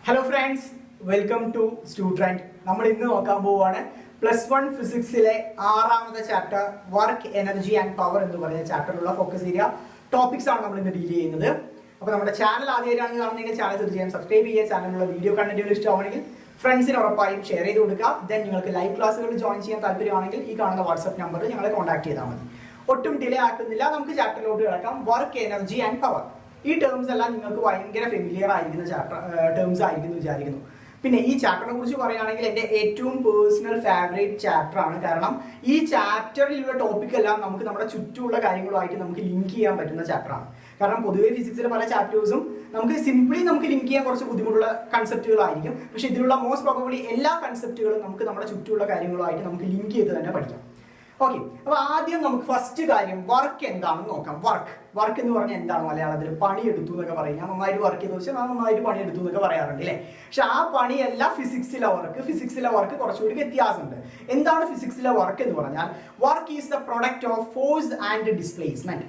Hello friends, welcome to student. നമ്മൾ ഇന്ന് നോക്കാൻ പോവുകയാണ് +1 ഫിസിക്സിലെ 6ാമത്തെ chapter work energy and power എന്ന് പറയുന്ന ചാപ്റ്ററിലുള്ള ഫോക്കസ് ഏരിയ ടോപ്പിക്സ് ആണ് നമ്മൾ ഇന്ന് ഡീൽ ചെയ്യുന്നത്. അപ്പോൾ നമ്മുടെ ചാനൽ ആദ്യമായിട്ടാണ് കാണുന്നതെങ്കിൽ ചാനൽ തീർച്ചയായും സബ്സ്ക്രൈബ് ചെയ്യുക. ചാനലിലുള്ള വീഡിയോ കണ്ടന്റുകൾ ഇഷ്ടമാണെങ്കിൽ ഫ്രണ്ട്സിന് ഉറപ്പായും ഷെയർ ചെയ്ത് കൊടുക്കുക. ദെൻ നിങ്ങൾക്ക് ലൈവ് ക്ലാസ്സുകളിൽ ജോയിൻ ചെയ്യാൻ താല്പര്യമാണെങ്കിൽ ഈ കാണുന്ന വാട്സ്ആപ്പ് നമ്പറിൽ ഞങ്ങളെ കോൺടാക്ട് ചെയ്താൽ മതി. ഒട്ടും ഡിലേ ആക്കുന്നില്ല, നമുക്ക് ചാപ്റ്ററിലോട്ട് കിടക്കാം. വർക്ക് എനർജി ആൻഡ് പവർ, ഈ ടേംസ് എല്ലാം നിങ്ങൾക്ക് ഭയങ്കര ഫെമിലിയർ ആയിരിക്കുന്ന ടേംസ് ആയിരിക്കുന്നു വിചാരിക്കുന്നു. പിന്നെ ഈ ചാപ്റ്ററിനെ കുറിച്ച് പറയുകയാണെങ്കിൽ എൻ്റെ ഏറ്റവും പേഴ്സണൽ ഫേവറേറ്റ് ചാപ്റ്റർ ആണ്. കാരണം ഈ ചാപ്റ്ററിലുള്ള ടോപ്പിക് എല്ലാം നമുക്ക് നമ്മുടെ ചുറ്റുമുള്ള കാര്യങ്ങളുമായിട്ട് നമുക്ക് ലിങ്ക് ചെയ്യാൻ പറ്റുന്ന ചാപ്റ്ററാണ്. കാരണം പൊതുവേ ഫിസിക്സിലെ പല ചാപ്റ്റേഴ്സും നമുക്ക് സിംപ്ലി ലിങ്ക് ചെയ്യാൻ കുറച്ച് ബുദ്ധിമുട്ടുള്ള കൺസെപ്റ്റുകളായിരിക്കും. പക്ഷേ ഇതിലുള്ള മോസ്റ്റ് പ്രോബബ്ലി എല്ലാ കൺസെപ്റ്റുകളും നമുക്ക് നമ്മുടെ ചുറ്റുമുള്ള കാര്യങ്ങളുമായിട്ട് നമുക്ക് ലിങ്ക് ചെയ്ത് തന്നെ പഠിക്കാം. ഓക്കെ, അപ്പോൾ ആദ്യം നമുക്ക് ഫസ്റ്റ് കാര്യം വർക്ക് എന്താണെന്ന് നോക്കാം. വർക്ക് എന്ന് പറഞ്ഞാൽ എന്താണ് മലയാളത്തിൽ? പണിയെടുത്തു എന്നൊക്കെ പറയും. ഞാൻ നന്നായിട്ട് വർക്ക് ചെയ്തു വെച്ചാൽ ഞാൻ നന്നായിട്ട് പണിയെടുത്തു എന്നൊക്കെ പറയാറുണ്ട് അല്ലേ. പക്ഷെ ആ പണിയല്ല ഫിസിക്സിലെ വർക്ക് കുറച്ചുകൂടി വ്യത്യാസമുണ്ട്. എന്താണ് ഫിസിക്സിലെ വർക്ക് എന്ന് പറഞ്ഞാൽ? Work is the product of force and displacement.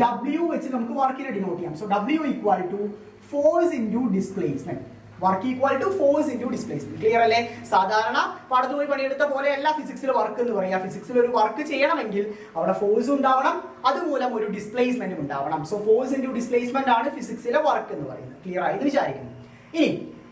W വെച്ച് നമുക്ക് വർക്കിനെ ഡിനോട്ട് ചെയ്യാം. So W equal to force into displacement. Work equal to force into displacement. Clear അല്ലേ? സാധാരണ പാടത്ത് പോയി പണിയെടുത്ത പോലെയല്ല ഫിസിക്സിൽ വർക്ക് എന്ന് പറയാം. ഫിസിക്സിൽ ഒരു വർക്ക് ചെയ്യണമെങ്കിൽ അവിടെ ഫോഴ്സ് ഉണ്ടാവണം, അതുമൂലം ഒരു ഡിസ്പ്ലേസ്മെന്റും ഉണ്ടാവണം. സോ ഫോഴ്സ് ഇൻറ്റു ഡിസ്പ്ലേസ്മെന്റ് ആണ് ഫിസിക്സിലെ വർക്ക് എന്ന് പറയുന്നത്. ക്ലിയർ ആയി എന്ന് വിചാരിക്കുന്നു. ഇനി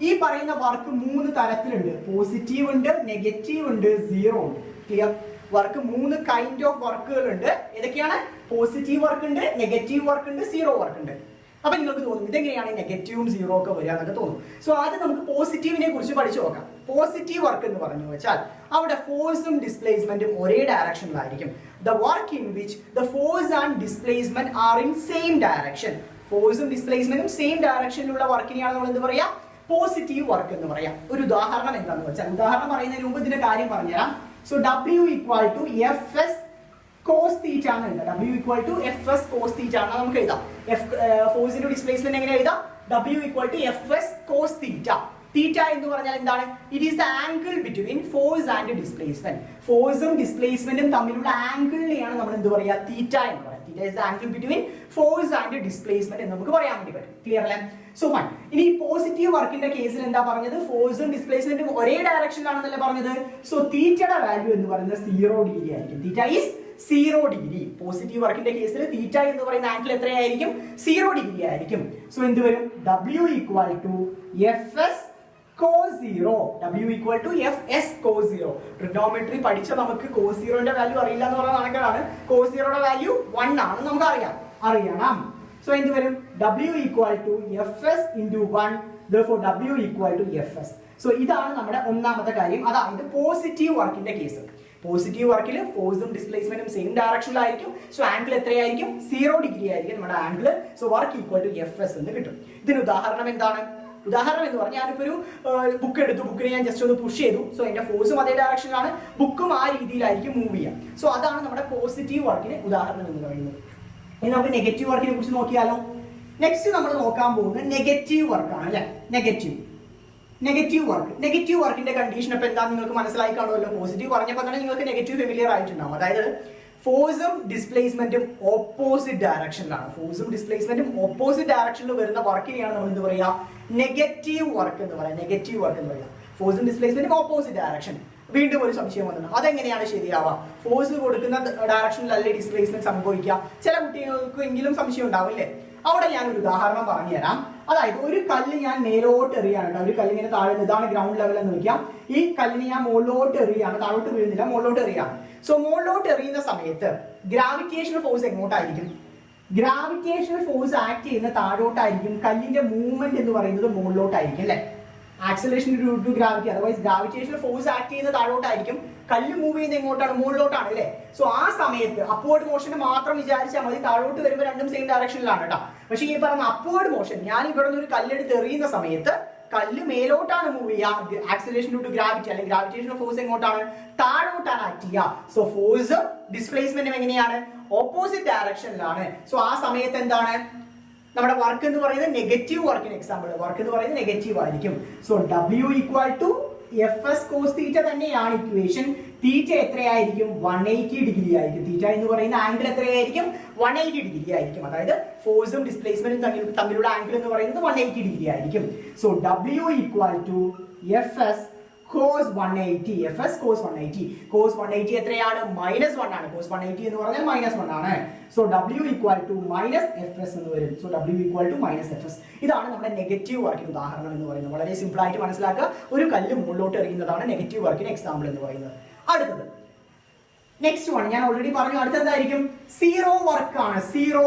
ഈ പറയുന്ന വർക്ക് 3 തരത്തിലുണ്ട്. പോസിറ്റീവ് ഉണ്ട്, നെഗറ്റീവ് ഉണ്ട്, സീറോ ഉണ്ട്. ക്ലിയർ? വർക്ക് 3 കൈൻഡ് ഓഫ് വർക്കുകൾ ഉണ്ട്. ഏതൊക്കെയാണ്? പോസിറ്റീവ് വർക്ക് ഉണ്ട്, നെഗറ്റീവ് വർക്ക് ഉണ്ട്, സീറോ വർക്ക് ഉണ്ട്. അപ്പൊ നിങ്ങൾക്ക് തോന്നും ഇതെങ്ങനെയാണ് നെഗറ്റീവും സീറോ ഒക്കെ വരിക എന്നൊക്കെ തോന്നും. സോ ആദ്യം നമുക്ക് പോസിറ്റീവിനെ കുറിച്ച് പഠിച്ചു നോക്കാം. പോസിറ്റീവ് വർക്ക് എന്ന് പറഞ്ഞു വെച്ചാൽ അവിടെ ഫോഴ്സും ഡിസ്പ്ലേസ്മെന്റും ഒരേ ഡയറക്ഷനിലായിരിക്കും. The work in which the force and displacement are in same direction. ഫോഴ്സും ഡിസ്പ്ലേസ്മെന്റും സെയിം ഡയറക്ഷനിലുള്ള വർക്കിനെയാണ് നമ്മൾ എന്ത് പറയാ? പോസിറ്റീവ് വർക്ക് എന്ന് പറയാം. ഒരു ഉദാഹരണം എന്താണെന്ന് വെച്ചാൽ, ഉദാഹരണം പറയുന്നതിന് മുമ്പ് ഇതിന്റെ കാര്യം പറഞ്ഞുതരാം. So W equal to FS cos theta ആണ് എഴുതാം. W equal to FS cos theta ആണ് നമുക്ക് എഴുതാം. ഫോഴ്സ് ഇൻറ്റു ഡിസ്പ്ലേസ്മെന്റ് എങ്ങനെ എഴുതാം? W equal to FS cos theta. Theta എന്ന് പറഞ്ഞാൽ എന്താണ്? It is the angle between force and displacement. ഫോഴ്സും ഡിസ്പ്ലേസ്മെന്റും തമ്മിലുള്ള ആംഗിളിനെയാണ് നമ്മൾ എന്ത് പറയുക? തീറ്റ എന്ന് പറയുന്നത്. Theta is the angle between force and displacement എന്ന് നമുക്ക് പറയാൻ വേണ്ടി പറ്റും. ക്ലിയർ അല്ലേ? So fine. ഇനി പോസിറ്റീവ് വർക്കിന്റെ കേസിൽ എന്താ പറഞ്ഞത്? ഫോഴ്സും ഡിസ്പ്ലേസ്മെന്റും ഒരേ ഡയറക്ഷനിലാണെന്നല്ലേ പറഞ്ഞത്. സോ തീറ്റയുടെ വാല്യൂ എന്ന് പറയുന്നത് 0 ഡിഗ്രി ആയിരിക്കും. Theta is 0 degree. പോസിറ്റീവ് വർക്കിന്റെ കേസിൽ തീറ്റ എന്ന് പറയുന്ന ആംഗിൾ എത്രയായിരിക്കും? 0 ഡിഗ്രി ആയിരിക്കും. സോ എന്ത് വരും? W equal to FS cos 0. W equal to FS cos 0. Trigonometry പഠിച്ച നമുക്ക് cos 0ന്റെ വാല്യൂ അറിയില്ല എന്ന് പറയുന്ന കണക്കാണ്. cos 0യുടെ വാല്യൂ 1 ആണ് നമുക്ക് അറിയണം. സോ എന്ത് വരും? W equal to FS into 1. Therefore W equal to FS. So ഇതാണ് നമ്മുടെ ഒന്നാമത്തെ കാര്യം. അതായത് പോസിറ്റീവ് വർക്കിന്റെ കേസ്. പോസിറ്റീവ് വർക്കിൽ ഫോഴ്സും ഡിസ്പ്ലേസ്മെന്റും സെയിം ഡയറക്ഷനിലായിരിക്കും. സോ ആംഗിൾ എത്രയായിരിക്കും? 0 ഡിഗ്രി ആയിരിക്കും നമ്മുടെ angle. So work equal to FS എന്ന് കിട്ടും. ഇതിന് ഉദാഹരണം എന്താണ്? ഉദാഹരണം എന്ന് പറഞ്ഞാൽ ഞാനിപ്പോൾ ഒരു ബുക്ക് എടുത്തു, ബുക്കിനെ ഞാൻ ജസ്റ്റ് ഒന്ന് പുഷ് ചെയ്തു. സോ എന്റെ ഫോഴ്സും അതേ ഡയറക്ഷനിലാണ്, ബുക്കും ആ രീതിയിലായിരിക്കും മൂവ് ചെയ്യുക. സോ അതാണ് നമ്മുടെ പോസിറ്റീവ് വർക്കിന് ഉദാഹരണം എന്ന് പറയുന്നത്. ഇനി നമുക്ക് നെഗറ്റീവ് വർക്കിനെ കുറിച്ച് നോക്കിയാലോ? നെക്സ്റ്റ് നമ്മൾ നോക്കാൻ പോകുന്നത് നെഗറ്റീവ് വർക്കാണ് അല്ലെ. നെഗറ്റീവ് വർക്കിന്റെ കണ്ടീഷൻ ഇപ്പൊ എന്താ നിങ്ങൾക്ക് മനസ്സിലായി കാണുമല്ലോ. പോസിറ്റീവ് പറഞ്ഞപ്പോൾ തന്നെ നിങ്ങൾക്ക് നെഗറ്റീവ് ഫെമിലിയർ ആയിട്ടുണ്ടാവും. അതായത് ഫോഴ്സും ഡിസ്പ്ലേസ്മെന്റും ഓപ്പോസിറ്റ് ഡയറക്ഷനിൽ വരുന്ന വർക്കിനെയാണ് നമ്മൾ എന്ത് പറയുക? നെഗറ്റീവ് വർക്ക് എന്ന് പറയാം. ഫോഴ്സും ഡിസ്പ്ലേസ്മെന്റും ഓപ്പോസിറ്റ് ഡയറക്ഷൻ. വീണ്ടും ഒരു സംശയം വന്നത്, അതെങ്ങനെയാണ് ശരിയാവുക? ഫോഴ്സ് കൊടുക്കുന്ന ഡയറക്ഷനിലല്ലേ ഡിസ്പ്ലേസ്മെന്റ് സംഭവിക്കുക? ചില കുട്ടികൾക്ക് എങ്കിലും സംശയം ഉണ്ടാവില്ലേ? അവിടെ ഞാൻ ഒരു ഉദാഹരണം പറഞ്ഞുതരാം. അതായത് ഒരു കല്ല് ഞാൻ മേലോട്ട് എറിയാണ്. ഒരു കല്ല് ഇങ്ങനെ താഴെ, ഇതാണ് ഗ്രൗണ്ട് ലെവൽ എന്ന് വെക്കാം. ഈ കല്ലിന് ഞാൻ മുകളിലോട്ട് എറിയാണ്. താഴോട്ട് വീഴുന്നില്ല, മുകളിലോട്ട് എറിയാണ്. സോ മുകളിലോട്ട് എറിയുന്ന സമയത്ത് ഗ്രാവിറ്റേഷണൽ ഫോഴ്സ് എങ്ങോട്ടായിരിക്കും? ഗ്രാവിറ്റേഷണൽ ഫോഴ്സ് ആക്ട് ചെയ്യുന്ന താഴോട്ടായിരിക്കും. കല്ലിന്റെ മൂവ്മെന്റ് എന്ന് പറയുന്നത് മുകളിലോട്ടായിരിക്കും അല്ലെ. Acceleration due to gravity, otherwise gravitational force act ചെയ്യുന്ന താഴോട്ടായിരിക്കും. കല്ല് മൂവ് ചെയ്യുന്നത് എങ്ങോട്ടാണ്? മുകളിലോട്ടാണ് അല്ലേ. സോ ആ സമയത്ത് അപ്വേർഡ് മോഷന് മാത്രം വിചാരിച്ചാൽ മതി. താഴോട്ട് വരുമ്പോൾ രണ്ടും സെയിം ഡയറക്ഷനിലാണ് കേട്ടോ. പക്ഷേ ഈ പറഞ്ഞ അപ്വേർഡ് മോഷൻ, ഞാൻ ഇവിടെ നിന്ന് ഒരു കല്ലെടുത്ത് എറിയുന്ന സമയത്ത് കല്ല് മേലോട്ടാണ് മൂവ് ചെയ്യുക. ആക്സലറേഷൻ ഡ്യൂ ടു ഗ്രാവിറ്റി അല്ലെങ്കിൽ ഗ്രാവിറ്റേഷണൽ ഫോഴ്സ് എങ്ങോട്ടാണ്? താഴോട്ടാണ് ആക്ട് ചെയ്യുക. സോ ഫോഴ്സും ഡിസ്പ്ലേസ്മെന്റും എങ്ങനെയാണ്? ഓപ്പോസിറ്റ് ഡയറക്ഷനിലാണ്. സോ ആ സമയത്ത് എന്താണ് നമ്മുടെ വർക്ക് എന്ന് പറയുന്നത്? നെഗറ്റീവ് വർക്കിന് എക്സാമ്പിൾ വർക്ക് എന്ന് പറയുന്നത് നെഗറ്റീവ് ആയിരിക്കും. So W equal to F S cos theta തന്നെയാണ് ഇക്വേഷൻ. തീറ്റ എത്രയായിരിക്കും? 180 ഡിഗ്രി ആയിരിക്കും. തീറ്റ എന്ന് പറയുന്ന ആംഗിൾ എത്രയായിരിക്കും? 180 ഡിഗ്രി ആയിരിക്കും. അതായത് ഫോഴ്സും ഡിസ്പ്ലേസ്മെന്റും തമ്മിലുള്ള ആംഗിൾ എന്ന് പറയുന്നത് 180 ഡിഗ്രി ആയിരിക്കും. So W equal to F S cos 180. fs cos 180. cos 180 എത്രയാണ്? -1 ആണ്. cos 180 എന്ന് പറഞ്ഞാൽ -1 ആണ്. So W equal to -fs എന്ന് വരും. So W equal to -fs. ഇതാണ് നമ്മുടെ നെഗറ്റീവ് വർക്കിന് ഉദാഹരണം എന്ന് പറയുന്നത്. വളരെ സിമ്പിൾ ആയിട്ട് മനസ്സിലാക്കുക. ഒരു കല്ല് മുകളിലോട്ട് എറിയുന്നതാണ് നെഗറ്റീവ് വർക്കിന് എക്സാമ്പിൾ എന്ന് പറയുന്നത്. അടുത്തത് നെക്സ്റ്റ് വൺ ഞാൻ ഓൾറെഡി പറഞ്ഞു. അടുത്ത എന്തായിരിക്കും? സീറോ വർക്ക് ആണ്. സീറോ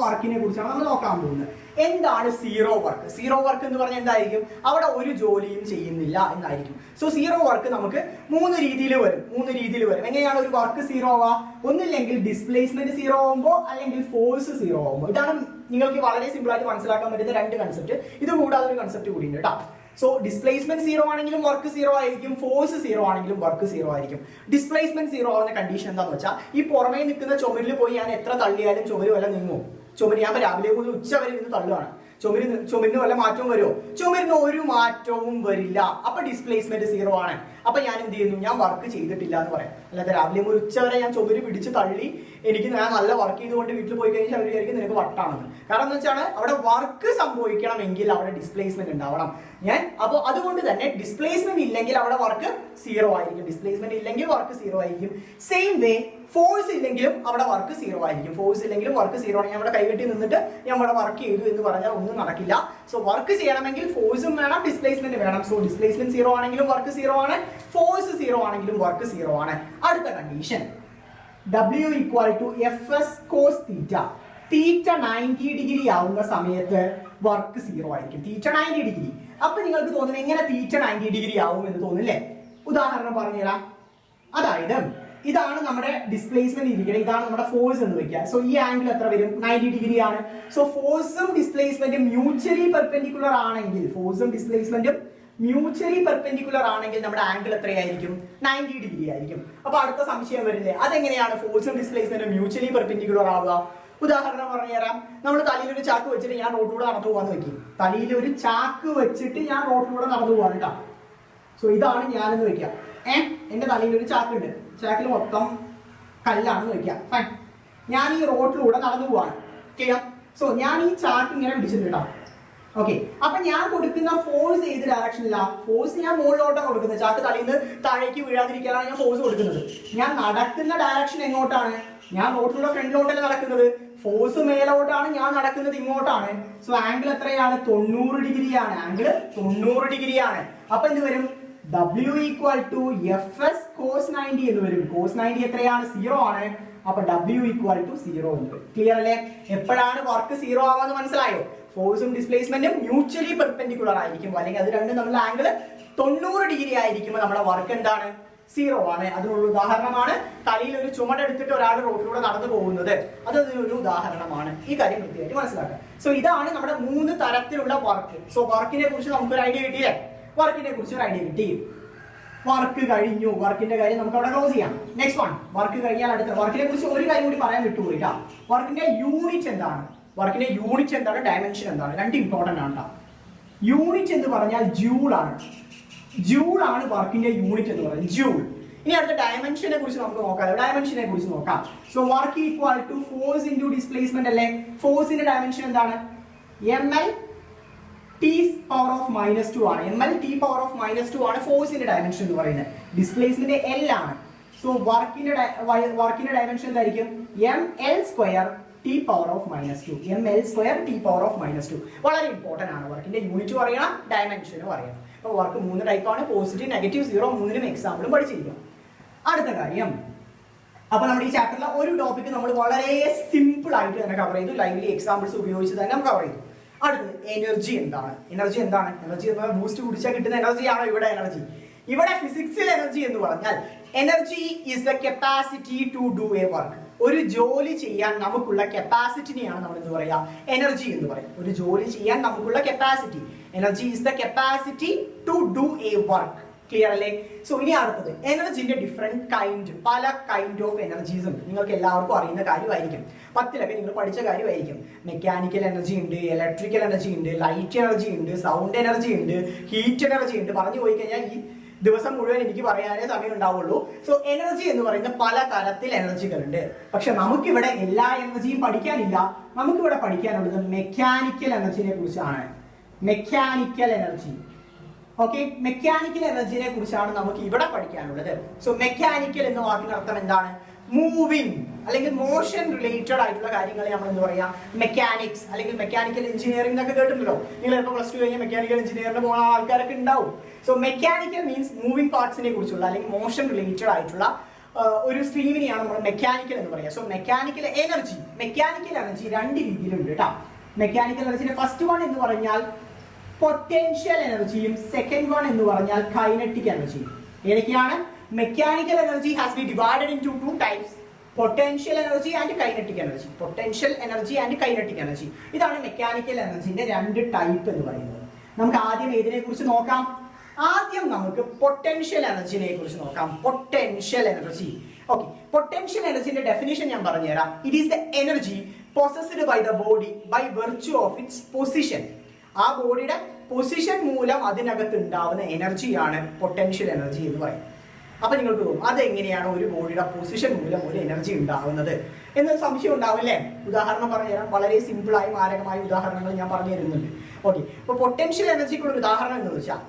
വർക്കിനെ കുറിച്ചാണ് നമ്മൾ നോക്കാൻ പോകുന്നത്. എന്താണ് സീറോ വർക്ക്? സീറോ വർക്ക് എന്ന് പറഞ്ഞാൽ എന്തായിരിക്കും? അവിടെ ഒരു ജോലിയും ചെയ്യുന്നില്ല എന്നായിരിക്കും. സോ സീറോ വർക്ക് നമുക്ക് മൂന്ന് രീതിയിൽ വരും. എങ്ങനെയാണ് ഒരു വർക്ക് സീറോ ആവുക? ഒന്നില്ലെങ്കിൽ ഡിസ്പ്ലേസ്മെന്റ് സീറോ ആവുമ്പോൾ, അല്ലെങ്കിൽ ഫോഴ്സ് സീറോ ആവുമ്പോൾ. ഇതാണ് നിങ്ങൾക്ക് വളരെ സിമ്പിൾ ആയിട്ട് മനസ്സിലാക്കാൻ പറ്റുന്ന രണ്ട് കൺസെപ്റ്റ്. ഇത് കൂടാതെ ഒരു കൺസെപ്റ്റ് കൂടി ഉണ്ട് കേട്ടോ. സോ ഡിസ്പ്ലേസ്മെന്റ് സീറോ ആണെങ്കിലും വർക്ക് സീറോ ആയിരിക്കും, ഫോഴ്സ് സീറോ ആണെങ്കിലും വർക്ക് സീറോ ആയിരിക്കും. ഡിസ്പ്ലേസ്മെന്റ് സീറോ ആവുന്ന കണ്ടീഷൻ എന്താണെന്ന് വെച്ചാൽ, ഈ പുറമേ നിൽക്കുന്ന ചുമരിൽ പോയി ഞാൻ എത്ര തള്ളിയാലും ചുമര് വല്ല നീങ്ങും. ചുമര് ഞാൻ രാവിലെ മുതൽ ഉച്ച വരെ ഇരുന്ന് തള്ളുകയാണ്. ചുമരിന് വല്ല മാറ്റവും വരുമോ? ചുമരിന് ഒരു മാറ്റവും വരില്ല. അപ്പൊ ഡിസ്പ്ലേസ്മെന്റ് സീറോ ആണ്. അപ്പൊ ഞാൻ എന്ത് ചെയ്യുന്നു? ഞാൻ വർക്ക് ചെയ്തിട്ടില്ല എന്ന് പറയാം. അല്ലാതെ രാവിലെ മുതൽ ഉച്ച വരെ ഞാൻ ചുമര് പിടിച്ച് തള്ളി ഞാൻ നല്ല വർക്ക് ചെയ്തുകൊണ്ട് വീട്ടിൽ പോയി കഴിഞ്ഞാൽ അവർ വിചാരിക്കും നിനക്ക് വട്ടാണെന്ന്. കാരണം എന്ന് വെച്ചാൽ അവിടെ വർക്ക് സംഭവിക്കണമെങ്കിൽ അവിടെ ഡിസ്പ്ലേസ്മെന്റ് ഉണ്ടാവണം. അപ്പോൾ അതുകൊണ്ട് തന്നെ ഡിസ്പ്ലേസ്മെന്റ് ഇല്ലെങ്കിൽ അവിടെ വർക്ക് സീറോ ആയിരിക്കും. ഡിസ്പ്ലേസ്മെന്റ് ഇല്ലെങ്കിൽ വർക്ക് സീറോ ആയിരിക്കും. സെയിം വേ ഫോഴ്സ് ഇല്ലെങ്കിലും അവിടെ വർക്ക് സീറോ ആയിരിക്കും. ഫോഴ്സ് ഇല്ലെങ്കിലും വർക്ക് സീറോ ആണ്. ഞാൻ അവിടെ കൈകെട്ടി നിന്നിട്ട് ഞാൻ അവിടെ വർക്ക് ചെയ്തു എന്ന് പറഞ്ഞാൽ ഒന്നും നടക്കില്ല. സോ വർക്ക് ചെയ്യണമെങ്കിൽ ഫോഴ്സും വേണം, ഡിസ്പ്ലേസ്മെന്റ് വേണം. സോ ഡിസ്പ്ലേസ്മെന്റ് സീറോ ആണെങ്കിലും വർക്ക് സീറോ ആണ്, ഫോഴ്സ് സീറോ ആണെങ്കിലും വർക്ക് സീറോ ആണ്. അടുത്ത condition W equal to F S cos theta. Theta 90 degree ആവുന്ന സമയത്ത് വർക്ക് സീറോ ആയിരിക്കും. Theta 90 degree. അപ്പൊ നിങ്ങൾക്ക് തോന്നും എങ്ങനെ തീറ്റ 90 ഡിഗ്രി ആവും എന്ന് തോന്നില്ലേ? ഉദാഹരണം പറഞ്ഞുതരാം. അതായത് ഇതാണ് നമ്മുടെ ഡിസ്പ്ലേസ്മെന്റ് ഇരിക്കുന്നത്, ഇതാണ് നമ്മുടെ ഫോഴ്സ് എന്ന് വെക്കുക. സോ ഈ ആംഗിൾ എത്ര വരും? 90 ഡിഗ്രി ആണ്. സോ ഫോഴ്സും ഡിസ്പ്ലേസ്മെന്റും മ്യൂച്വലി പെർപെൻഡിക്കുലർ ആണെങ്കിൽ, നമ്മുടെ ആംഗിൾ എത്രയായിരിക്കും? 90 ഡിഗ്രി ആയിരിക്കും. അപ്പൊ അടുത്ത സംശയം വരില്ലേ, അതെങ്ങനെയാണ് ഫോഴ്സും ഡിസ്പ്ലേസ്മെന്റും മ്യൂച്വലി പെർപെൻഡിക്കുലർ ആവുക? ഉദാഹരണം പറഞ്ഞുതരാം. നമ്മൾ തലയിൽ ഒരു ചാക്ക് വെച്ചിട്ട് ഞാൻ റോഡിലൂടെ നടന്നു പോകാന്ന് വെക്കും. തലയിൽ ഒരു ചാക്ക് വെച്ചിട്ട് ഞാൻ റോഡിലൂടെ നടന്നു പോകാൻ കേട്ടോ. സോ ഇതാണ് ഞാനെന്ന് വെക്കാം. എന്റെ തലയിൽ ഒരു ചാക്കുണ്ട്, ചാക്കിൽ മൊത്തം കല്ലാണെന്ന് വെക്കാം. ഫൈൻ. ഞാൻ ഈ റോഡിലൂടെ നടന്നു പോവാണ്. ക്ലിയർ? സോ ഞാൻ ഈ ചാക്ക് ഇങ്ങനെ പിടിച്ചിട്ടുണ്ട്. ഓക്കെ. അപ്പൊ ഞാൻ കൊടുക്കുന്ന ഫോഴ്സ് ഏത് ഡയറക്ഷനില്ല? ഫോഴ്സ് ഞാൻ മുകളിലോട്ടാണ് കൊടുക്കുന്നത്. ചാക്ക് തലയിൽ നിന്ന് താഴേക്ക് വീഴാതിരിക്കാനാണ് ഞാൻ ഫോഴ്സ് കൊടുക്കുന്നത്. ഞാൻ നടക്കുന്ന ഡയറക്ഷൻ എങ്ങോട്ടാണ്? ഞാൻ റോഡിലൂടെ ഫ്രണ്ടിലോട്ടല്ലേ നടക്കുന്നത്. ഫോഴ്സ് മേലോട്ടാണ്, ഞാൻ നടക്കുന്നത് ഇങ്ങോട്ടാണ്. സോ ആംഗിൾ എത്രയാണ്? 90 ഡിഗ്രിയാണ്. ആംഗിൾ 90 ഡിഗ്രിയാണ്. അപ്പൊ എന്ത് വരും? W equal to F S cos 90 എന്ന് വരും. കോസ് 90 എത്രയാണ്? സീറോ ആണ്. അപ്പൊ W ഈക്വൽ ടു സീറോ ഉണ്ട്. ക്ലിയർ അല്ലേ? എപ്പോഴാണ് വർക്ക് സീറോ ആവാന്ന് മനസ്സിലായോ? ഫോഴ്സും ഡിസ്പ്ലേസ്മെന്റും മ്യൂച്വലി പെർപെൻഡിക്കുലർ ആയിരിക്കും, അല്ലെങ്കിൽ അത് രണ്ടും തമ്മിലുള്ള ആംഗിൾ 90 ഡിഗ്രി ആയിരിക്കുമ്പോൾ നമ്മുടെ വർക്ക് എന്താണ്? സീറോ ആണ്. അതിനുള്ള ഉദാഹരണമാണ് തലയിൽ ഒരു ചുമടെടുത്തിട്ട് ഒരാൾ റോഡിലൂടെ നടന്നു പോകുന്നത്. അത് അതിനൊരു ഉദാഹരണമാണ്. ഈ കാര്യം കൃത്യമായിട്ട് മനസ്സിലാക്കുക. സോ ഇതാണ് നമ്മുടെ 3 തരത്തിലുള്ള വർക്ക്. സോ വർക്കിനെ കുറിച്ച് നമുക്കൊരു ഐഡിയ കിട്ടിയില്ലേ? വർക്ക് കഴിഞ്ഞു. വർക്കിന്റെ കാര്യം നമുക്ക് അവിടെ ക്ലോസ് ചെയ്യാം. നെക്സ്റ്റ് വൺ, വർക്ക് കഴിഞ്ഞാൽ അടുത്ത വർക്കിനെ കുറിച്ച് ഒരു കാര്യം കൂടി പറയാൻ വിട്ടുപോയില്ല. വർക്കിന്റെ യൂണിറ്റ് എന്താണ്? ഡയമെൻഷൻ എന്താണ്? രണ്ട് ഇമ്പോർട്ടന്റ് ആണ്. യൂണിറ്റ് എന്ന് പറഞ്ഞാൽ ജൂൾ ആണ്. വർക്കിന്റെ യൂണിറ്റ് എന്ന് പറയുന്നത് ജൂൾ. ഇനി അടുത്ത ഡയമെൻഷനെ കുറിച്ച് നമുക്ക് നോക്കാം. So work equal to force into displacement അല്ലേ? ഫോഴ്സിന്റെ ഡയമെൻഷൻ എന്താണ്? ml t പവർ ഓഫ് -2 ആണ്. ml t പവർ ഓഫ് -2 ആണ് ഫോഴ്സിന്റെ ഡയമെൻഷൻ എന്ന് പറയുന്നത്. ഡിസ്പ്ലേസ്മെന്റ് L ആണ്. സോ വർക്കിന്റെ ഡയമെൻഷൻ എന്തായിരിക്കും? ml square t power of -2. വളരെ ഇമ്പോർട്ടന്റ് ആണ്. വർക്കിന്റെ യൂണിറ്റ് പറയണം, ഡയമെൻഷനും അറിയണം. അപ്പോൾ വർക്ക് 3 ടൈപ്പാണ്. Positive, negative, zero. 3നും എക്സാമ്പിളും പഠിച്ചിരിക്കും. അടുത്ത കാര്യം, അപ്പൊ നമ്മുടെ ഈ ചാപ്റ്ററിലെ ഒരു ടോപ്പിക് നമ്മൾ വളരെ സിമ്പിൾ ആയിട്ട് തന്നെ കവർ ചെയ്തു. ലൈവ്ലി എക്സാമ്പിൾസ് ഉപയോഗിച്ച് തന്നെ നമ്മൾ കവർ ചെയ്തു. അടുത്തത് എനർജി എന്താണ്? എനർജി എന്ന് പറഞ്ഞാൽ ബൂസ്റ്റ് കുടിച്ചാൽ കിട്ടുന്ന എനർജി ആണോ ഇവിടെ എനർജി? ഇവിടെ ഫിസിക്സിൽ എനർജി എന്ന് പറഞ്ഞാൽ energy is the capacity to do a work. ഒരു ജോലി ചെയ്യാൻ നമുക്കുള്ള കപ്പാസിറ്റിനെയാണ് നമ്മൾ എന്ത് പറയാ? എനർജി എന്ന് പറയും. ഒരു ജോലി ചെയ്യാൻ നമുക്കുള്ള capacity. Energy is the capacity to do a work. Clear അല്ലേ? സോ ഇനി അടുത്തത് എനർജിന്റെ ഡിഫറെന്റ് കൈൻഡ്, പല കൈൻഡ് ഓഫ് എനർജീസ് ഉണ്ട്. നിങ്ങൾക്ക് എല്ലാവർക്കും അറിയുന്ന കാര്യമായിരിക്കും, 10ലൊക്കെ നിങ്ങൾ പഠിച്ച കാര്യമായിരിക്കും. മെക്കാനിക്കൽ എനർജി ഉണ്ട്, ഇലക്ട്രിക്കൽ എനർജി ഉണ്ട്, ലൈറ്റ് എനർജി ഉണ്ട്, സൗണ്ട് എനർജി ഉണ്ട്, ഹീറ്റ് എനർജി ഉണ്ട്. പറഞ്ഞു പോയി കഴിഞ്ഞാൽ ഈ ദിവസം മുഴുവൻ എനിക്ക് പറയാനേ സമയം ഉണ്ടാവുള്ളൂ. സോ എനർജി എന്ന് പറയുന്ന പല തരത്തിൽ എനർജികളുണ്ട്. പക്ഷെ നമുക്കിവിടെ എല്ലാ എനർജിയും പഠിക്കാനില്ല. നമുക്കിവിടെ പഠിക്കാനുള്ളത് മെക്കാനിക്കൽ എനർജിനെ കുറിച്ചാണ്. മെക്കാനിക്കൽ എനർജി, ഓക്കെ, മെക്കാനിക്കൽ എനർജിനെ കുറിച്ചാണ് നമുക്ക് ഇവിടെ പഠിക്കാനുള്ളത്. സോ മെക്കാനിക്കൽ എന്ന വാക്കിന് അർത്ഥം എന്താണ്? മൂവിങ് അല്ലെങ്കിൽ മോഷൻ റിലേറ്റഡ് ആയിട്ടുള്ള കാര്യങ്ങളെ നമ്മൾ എന്താ പറയാ, മെക്കാനിക്സ് അല്ലെങ്കിൽ മെക്കാനിക്കൽ എഞ്ചിനീയറിംഗ് എന്നൊക്കെ കേട്ടിട്ടുണ്ടല്ലോ. നിങ്ങൾ ഇപ്പോൾ പ്ലസ് 2 കഴിഞ്ഞാൽ മെക്കാനിക്കൽ എഞ്ചിനീയറിന് പോകുന്ന ആൾക്കാരൊക്കെ ഉണ്ടാവും. സോ മെക്കാനിക്കൽ മീൻസ് മൂവിങ് പാർട്സിനെ കുറിച്ചുള്ള അല്ലെങ്കിൽ മോഷൻ റിലേറ്റഡ് ആയിട്ടുള്ള ഒരു സ്ട്രീമിനെയാണ് നമ്മൾ മെക്കാനിക്കൽ എന്ന് പറയുക. സോ മെക്കാനിക്കൽ എനർജി രണ്ട് രീതിയിലുണ്ട് കേട്ടോ. മെക്കാനിക്കൽ എനർജിയുടെ ഫസ്റ്റ് വൺ എന്ന് പറഞ്ഞാൽ പൊട്ടൻഷ്യൽ എനർജിയും സെക്കൻഡ് വൺ എന്ന് പറഞ്ഞാൽ കൈനറ്റിക് എനർജിയും. ഏതൊക്കെയാണ്? Mechanical energy has been divided into two types, potential energy and kinetic energy. Potential energy and kinetic energy, ഇതാണ് മെക്കാനിക്കൽ എനർജിന്റെ രണ്ട് ടൈപ്പ് എന്ന് പറയുന്നത്. നമുക്ക് ആദ്യം ഏതിനെ കുറിച്ച് നോക്കാം? ആദ്യം നമുക്ക് പൊട്ടൻഷ്യൽ എനർജിനെ കുറിച്ച് നോക്കാം. Potential energy, okay. പൊട്ടൻഷ്യൽ എനർജിന്റെ ഡെഫിനിഷൻ ഞാൻ പറഞ്ഞുതരാം. It is the energy possessed by the body by virtue of its position. ആ ബോഡിയുടെ പൊസിഷൻ മൂലം അതിനകത്ത് ഉണ്ടാവുന്ന എനർജിയാണ് പൊട്ടൻഷ്യൽ എനർജി എന്ന് പറയുന്നത്. അപ്പൊ നിങ്ങൾക്ക് തോന്നും അതെങ്ങനെയാണ് ഒരു ബോഡിയുടെ പൊസിഷൻ മൂലം ഒരു എനർജി ഉണ്ടാവുന്നത് എന്നൊരു സംശയം ഉണ്ടാവില്ലേ? ഉദാഹരണം പറഞ്ഞുതരാം. വളരെ സിമ്പിളായി മാരകമായ ഉദാഹരണങ്ങൾ ഞാൻ പറഞ്ഞു തരുന്നുണ്ട്. ഓക്കെ, അപ്പൊ പൊട്ടൻഷ്യൽ എനർജിക്കുള്ള ഒരു ഉദാഹരണം എന്ന് വെച്ചാൽ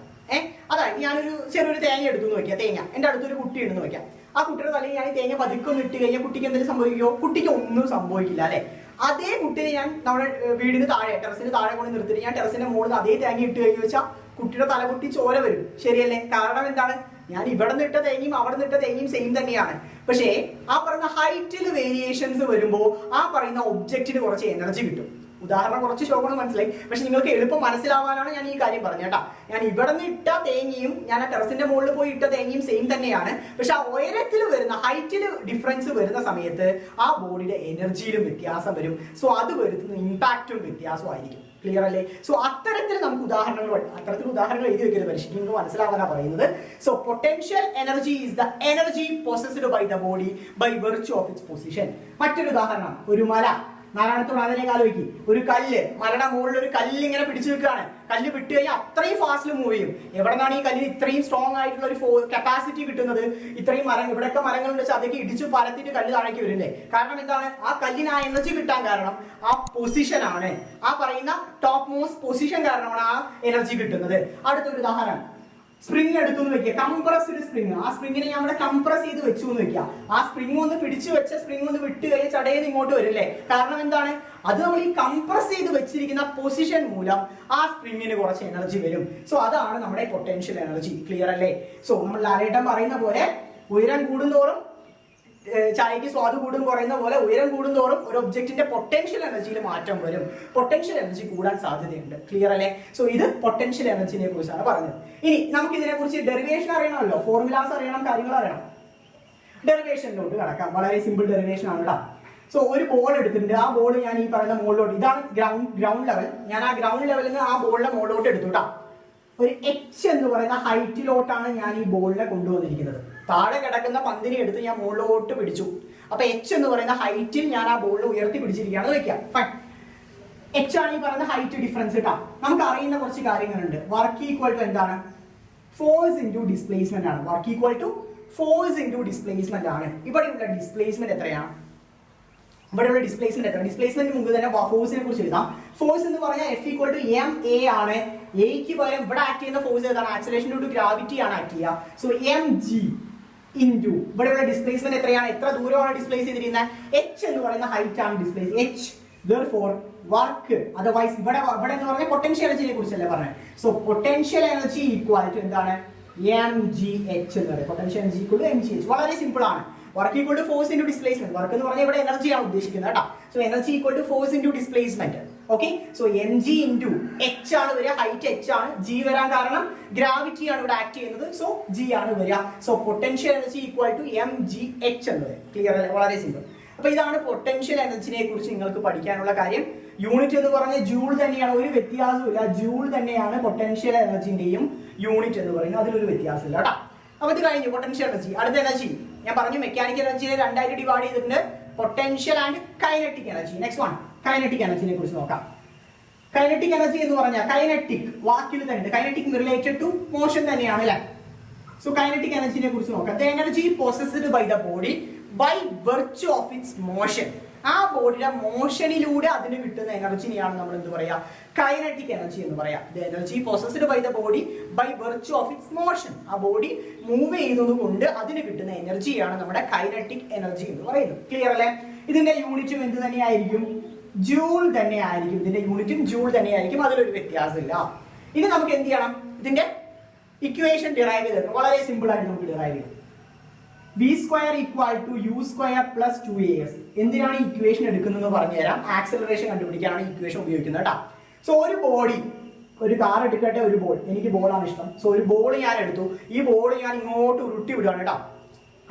അതായത് ഞാനൊരു ചെറിയൊരു തേങ്ങ എടുത്തു എന്ന് വെക്കാം. തേങ്ങ എൻ്റെ അടുത്തൊരു കുട്ടി ഉണ്ടെന്ന് വെക്കാം. ആ കുട്ടിയുടെ തലയിൽ ഞാൻ തേങ്ങ പതുക്കൊന്ന് ഇട്ട് കഴിഞ്ഞാൽ കുട്ടിക്ക് എന്തെങ്കിലും സംഭവിക്കുമോ? കുട്ടിക്ക് ഒന്നും സംഭവിക്കില്ല അല്ലെ? അതേ കുട്ടിയെ ഞാൻ നമ്മുടെ വീടിന് താഴെ, ടെറസിന് താഴെ കൊണ്ട് നിർത്തിയിട്ട് ഞാൻ ടെറസിന്റെ മുകളിൽ അതേ തേങ്ങ ഇട്ട് കഴിഞ്ഞു വെച്ചാൽ കുട്ടിയുടെ തല പൊട്ടി ചോര വരും, ശരിയല്ലേ? കാരണം എന്താണ്? ഞാൻ ഇവിടെ നിന്നിട്ട തേങ്ങയും അവിടെ നിന്നിട്ട തേങ്ങയും സെയിം തന്നെയാണ്. പക്ഷേ ആ പറയുന്ന ഹൈറ്റിൽ വേരിയേഷൻസ് വരുമ്പോൾ ആ പറയുന്ന ഒബ്ജക്റ്റിന് കുറച്ച് എനർജി കിട്ടും. ഉദാഹരണം കുറച്ച് ശോഭനം മനസ്സിലായി, പക്ഷെ നിങ്ങൾക്ക് എളുപ്പം മനസ്സിലാവാനാണ് ഞാൻ ഈ കാര്യം പറഞ്ഞത് കേട്ടാ. ഞാൻ ഇവിടെ നിന്ന് ഇട്ട തേങ്ങയും ഞാൻ ആ ടെറസിന്റെ മുകളിൽ പോയി ഇട്ട തേങ്ങയും സെയിം തന്നെയാണ്. പക്ഷെ ആ ഉയരത്തിൽ വരുന്ന ഹൈറ്റിൽ ഡിഫറൻസ് വരുന്ന സമയത്ത് ആ ബോഡിയുടെ എനർജിയിലും വ്യത്യാസം വരും. സോ അത് വരുത്തുന്ന ഇമ്പാക്റ്റും വ്യത്യാസമായിരിക്കും. ക്ലിയർ അല്ലേ? സോ അത്തരത്തിൽ നമുക്ക് ഉദാഹരണങ്ങൾ എഴുതി വെക്കരുത്, പരീക്ഷയ്ക്ക് നിങ്ങൾക്ക് മനസ്സിലാവാനാ പറയുന്നത്. So potential energy is the energy possessed by the body by virtue of its position. മറ്റൊരു ഉദാഹരണം, ഒരു മല. നാരായണത്തോട് അതിനെ ആലോചിക്കും. ഒരു കല്ല്, മലയുടെ മുകളിൽ ഒരു കല്ല് ഇങ്ങനെ പിടിച്ചു നിൽക്കുകയാണ്. കല്ല് വിട്ട് കഴിഞ്ഞാൽ അത്രയും ഫാസ്റ്റിൽ മൂവ് ചെയ്യും. എവിടെ നിന്നാണ് ഈ കല്ലിന് ഇത്രയും സ്ട്രോങ് ആയിട്ടുള്ള ഒരു കപ്പാസിറ്റി കിട്ടുന്നത്? ഇത്രയും ഇവിടെയൊക്കെ മരങ്ങളുണ്ട് വെച്ചാൽ അതൊക്കെ ഇടിച്ചു പരത്തിട്ട് കല്ല് താഴേക്ക് വരില്ലേ? കാരണം എന്താണ്? ആ കല്ലിന് ആ എനർജി കിട്ടാൻ കാരണം ആ പൊസിഷൻ ആണ്. ആ പറയുന്ന ടോപ്പ് മോസ്റ്റ് പൊസിഷൻ കാരണമാണ് ആ എനർജി കിട്ടുന്നത്. അടുത്തൊരു ഉദാഹരണം, സ്പ്രിംഗ് എടുത്തു എന്ന് വെക്കുക, കംപ്രസ്ഡ് സ്പ്രിംഗ്. ആ സ്പ്രിങ്ങിനെ നമ്മൾ കംപ്രസ് ചെയ്ത് വെച്ചു എന്ന് വെക്കുക. ആ സ്പ്രിംഗ് ഒന്ന് പിടിച്ചു വെച്ച സ്പ്രിംഗ് ഒന്ന് വിട്ട് കഴിഞ്ഞാൽ ചടയത് ഇങ്ങോട്ട് വരില്ലേ? കാരണം എന്താണ്? അത് നമ്മൾ ഈ കംപ്രസ് ചെയ്ത് വെച്ചിരിക്കുന്ന പൊസിഷൻ മൂലം ആ സ്പ്രിങ്ങിന് കുറച്ച് എനർജി വരും. സോ അതാണ് നമ്മുടെ പൊട്ടൻഷ്യൽ എനർജി. ക്ലിയർ അല്ലേ? സോ നമ്മൾ ലാലേട്ടൻ പറയുന്ന പോലെ ഉയരം കൂടുന്തോറും ചായക്ക് സ്വാദ് കൂടും കുറയുന്ന പോലെ ഉയരം കൂടുന്തോറും ഒരു ഒബ്ജക്റ്റിന്റെ പൊട്ടൻഷ്യൽ എനർജിയിൽ മാറ്റം വരും. പൊട്ടൻഷ്യൽ എനർജി കൂടാൻ സാധ്യതയുണ്ട്. ക്ലിയർ അല്ലേ? സോ ഇത് പൊട്ടൻഷ്യൽ എനർജിനെ കുറിച്ചാണ് പറഞ്ഞത്. ഇനി നമുക്ക് ഇതിനെ കുറിച്ച് ഡെറിവേഷൻ അറിയണമല്ലോ, ഫോർമുലാസ് അറിയണം, കാര്യങ്ങൾ അറിയണം. ഡെറിവേഷനിലോട്ട് കടക്കാം. വളരെ സിമ്പിൾ ഡെറിവേഷൻ ആണ് കേട്ടോ. സോ ഒരു ബോൾ എടുത്തിട്ടുണ്ട്. ആ ബോൾ ഞാൻ ഈ പറയുന്ന മുകളിലോട്ട്, ഇതാണ് ഗ്രൗണ്ട് ലെവൽ. ഞാൻ ആ ഗ്രൗണ്ട് ലെവലിൽ നിന്ന് ആ ബോളിന്റെ മുകളിലോട്ട് എടുത്തു കേട്ടോ. ഒരു എച്ച് എന്ന് പറയുന്ന ഹൈറ്റിലോട്ടാണ് ഞാൻ ഈ ബോളിനെ കൊണ്ടുവന്നിരിക്കുന്നത്. താഴെ കിടക്കുന്ന പന്തിനെ എടുത്ത് ഞാൻ മുകളിലോട്ട് പിടിച്ചു. അപ്പൊ എച്ച് എന്ന് പറയുന്ന ഹൈറ്റിൽ ഞാൻ ആ ബോളിനെ ഉയർത്തി പിടിച്ചിരിക്കുകയാണെന്ന് വെക്കാം. ഫൈൻ, എച്ച് ആണ് ഈ പറയുന്ന ഹൈറ്റ് ഡിഫറൻസ് കേട്ടോ. നമുക്ക് അറിയുന്ന കുറച്ച് കാര്യങ്ങളുണ്ട്. വർക്ക് ഈക്വൽ ടു എന്താണ്? ഫോഴ്സ് ഇൻടു ഡിസ്പ്ലേസ്മെന്റ് ആണ്. Work equal to force into displacement ആണ്. ഇവിടെയുള്ള ഡിസ്പ്ലേസ്മെന്റ് എത്രയാണ്? ഇവിടെയുള്ള ഡിസ്പ്ലേസ്മെന്റ് എത്ര? ഡിസ്പ്ലേസ്മെന്റ് മുമ്പ് തന്നെ ഫോഴ്സിനെ കുറിച്ച് എഴുതാം. ഫോഴ്സ് എന്ന് പറഞ്ഞാൽ F ഈക്വൽ ടു ma ആണ്. എക്ക് പകരം ഇവിടെ ആക്ട് ചെയ്യുന്ന ഫോഴ്സ് ഏതാണ്? ആക്സിലറേഷൻ ടു ഗ്രാവിറ്റി ആണ് ആക്ട് ചെയ്യുക. സോ mg ഇൻറ്റു ഇവിടെയുള്ള ഡിസ്പ്ലേസ്മെന്റ് എത്രയാണ്? എത്ര ദൂരമാണ് ഡിസ്പ്ലേസ് ചെയ്തിരിക്കുന്നത്? h എന്ന് പറയുന്ന ഹൈറ്റ് ആണ് displace. h therefore work, otherwise ഇവിടെ എന്ന് പറഞ്ഞാൽ പൊട്ടൻഷ്യൽ എനർജിനെ കുറിച്ചല്ലേ പറഞ്ഞത്. So potential energy equal to എന്താണ്? mgh എന്ന് പറയും. Potential energy equal to mgh. വളരെ സിമ്പിൾ ആണ്. Work equal to force into displacement. Work എന്ന് പറഞ്ഞാൽ ഇവിടെ എനർജിയാണ് ഉദ്ദേശിക്കുന്നത് കേട്ടോ. So energy equal to force into displacement. Okay, so mg into h ആണ് വരിക. ഹൈറ്റ് h ആണ്. g വരാൻ കാരണം ഗ്രാവിറ്റി ആണ് ഇവിടെ ആക്ട് ചെയ്യുന്നത്. സോ g ആണ് വരിക. So potential energy equal to mgh എന്ന് വരും. ക്ലിയർ അല്ലേ? വളരെ സിമ്പിൾ. അപ്പൊ ഇതാണ് പൊട്ടൻഷ്യൽ എനർജിനെ കുറിച്ച് നിങ്ങൾക്ക് പഠിക്കാനുള്ള കാര്യം. യൂണിറ്റ് എന്ന് പറഞ്ഞ ജൂൾ തന്നെയാണ്, ഒരു വ്യത്യാസമില്ല. ജൂൾ തന്നെയാണ് പൊട്ടൻഷ്യൽ എനർജിന്റെയും യൂണിറ്റ് എന്ന് പറയുന്നത്, അതിലൊരു വ്യത്യാസമില്ല കേട്ടോ. അപ്പൊ ഇത് കഴിഞ്ഞു പൊട്ടൻഷ്യൽ എനർജി. അടുത്ത എനർജി ഞാൻ പറഞ്ഞു, മെക്കാനിക്കൽ എനർജിയെ രണ്ടായിട്ട് ഡിവൈഡ് ചെയ്തിട്ടുണ്ട്, potential and kinetic energy. Next one kinetic എനർജിനെ കുറിച്ച് നോക്കാം. കൈനറ്റിക് എനർജി എന്ന് പറഞ്ഞാൽ കൈനറ്റിക് വാക്കിൽ തന്നെ, കൈനറ്റിക് റിലേറ്റഡ് ടു മോഷൻ തന്നെയാണ് അല്ലെ. സോ കൈനറ്റിക് എനർജിനെ കുറിച്ച് നോക്കാം. The energy possessed by the body by virtue of its motion. ആ ബോഡിയുടെ മോഷനിലൂടെ അതിന് കിട്ടുന്ന എനർജിനെയാണ് നമ്മൾ എന്ത് പറയാ, കൈനറ്റിക് എനർജി എന്ന് പറയാ. The energy possessed by the body by virtue of its motion. ആ ബോഡി മൂവ് ചെയ്യുന്നത് കൊണ്ട് അതിന് കിട്ടുന്ന എനർജിയാണ് നമ്മുടെ കൈനറ്റിക് എനർജി എന്ന് പറയുന്നത്. ക്ലിയർ അല്ലേ? ഇതിന്റെ യൂണിറ്റും എന്ത് തന്നെയായിരിക്കും, ജൂൾ തന്നെയായിരിക്കും. ഇതിന്റെ യൂണിറ്റും ജൂൾ തന്നെയായിരിക്കും, അതിലൊരു വ്യത്യാസമില്ല. ഇനി നമുക്ക് എന്ത് ചെയ്യണം, ഇതിന്റെ ഇക്വേഷൻ ഡിറൈവ് ചെയ്തെടുക്കാം. വളരെ സിമ്പിൾ ആയിട്ട് നമുക്ക് ഡിറൈവ് ചെയ്യാം. v square equal to U square plus 2as. എന്തിനാണ് ഈ ഇക്വേഷൻ എടുക്കുന്നത് പറഞ്ഞുതരാം. ആക്സലറേഷൻ കണ്ടുപിടിക്കാനാണ് ഇക്വേഷൻ ഉപയോഗിക്കുന്നത് കേട്ടോ. സോ ഒരു ബോഡി, ഒരു കാർ എടുക്കട്ടെ, ഒരു ബോൾ, എനിക്ക് ബോളാണ് ഇഷ്ടം. സോ ഒരു ബോൾ ഞാൻ എടുത്തു, ഈ ബോൾ ഞാൻ ഇങ്ങോട്ട് ഉരുട്ടി വിടുകയാണ് കേട്ടോ.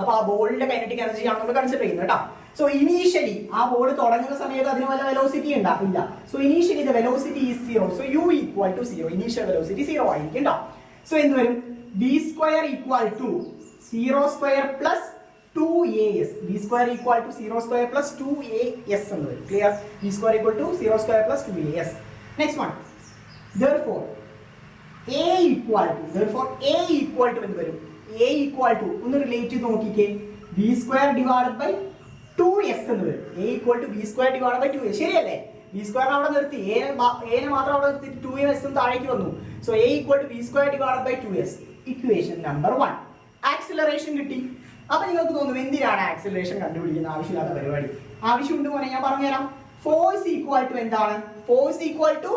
അപ്പൊ ആ ബോളിന്റെ കൈനറ്റിക് എനർജി ആണ് നമ്മൾ കൺസിഡർ ചെയ്യുന്നത് കേട്ടോ. സോ ഇനീഷ്യലി ആ ബോൾ തുടങ്ങുന്ന സമയത്ത് അതിന് വല്ല വെലോസിറ്റി ഇല്ല. So initially the velocity is 0. So u equal to 0. Initial velocity 0 ആയിരിക്കും കേട്ടോ. സോ എന്ത് വരും, v square equal to 0 square plus 2as. v square equal to 0 square plus 2as എന്ന് വരും. Clear? v square equal to 0 square plus 2as. Next one, therefore a equal to എന്ത് വരും, a equal to ഒന്ന് relate ചെയ്ത് നോക്കിക്കേ, v square divided by 2s എന്ന് വരും. a equal to v square divided by 2s. ശരിയല്ലേ? v സ്ക്വയറിനെ അവിടെ നിർത്തി, a നെ മാത്രം അവിടെ നിർത്തിയിട്ട് 2s താഴേക്ക് വന്നു. So a equal to v square divided by 2s. Equation number 1. Acceleration കിട്ടി. അപ്പൊ നിങ്ങൾക്ക് തോന്നും എന്തിനാണ് ആക്സിലറേഷൻ കണ്ടുപിടിക്കുന്ന, ആവശ്യമില്ലാത്ത പരിപാടി. ആവശ്യമുണ്ട് പോലെ ഞാൻ പറഞ്ഞുതരാം. ഫോഴ്സ് ഈക്വൽ ടു എന്താണ്, force equal to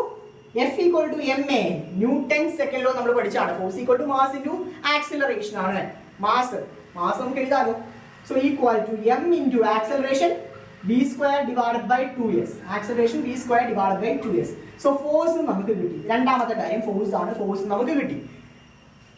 F equal to ma. Newton second law നമ്മൾ പഠിച്ചാണ്. Force equal to mass into acceleration ആണ്. മാസ് നമുക്ക് എഴുതാമല്ലോ. So equal to m into acceleration v square divided by 2s. Acceleration v square divided by 2s. So force നമുക്ക് കിട്ടി. രണ്ടാമത്തെ കാര്യം force ആണ്. ഫോഴ്സ് നമുക്ക് കിട്ടി.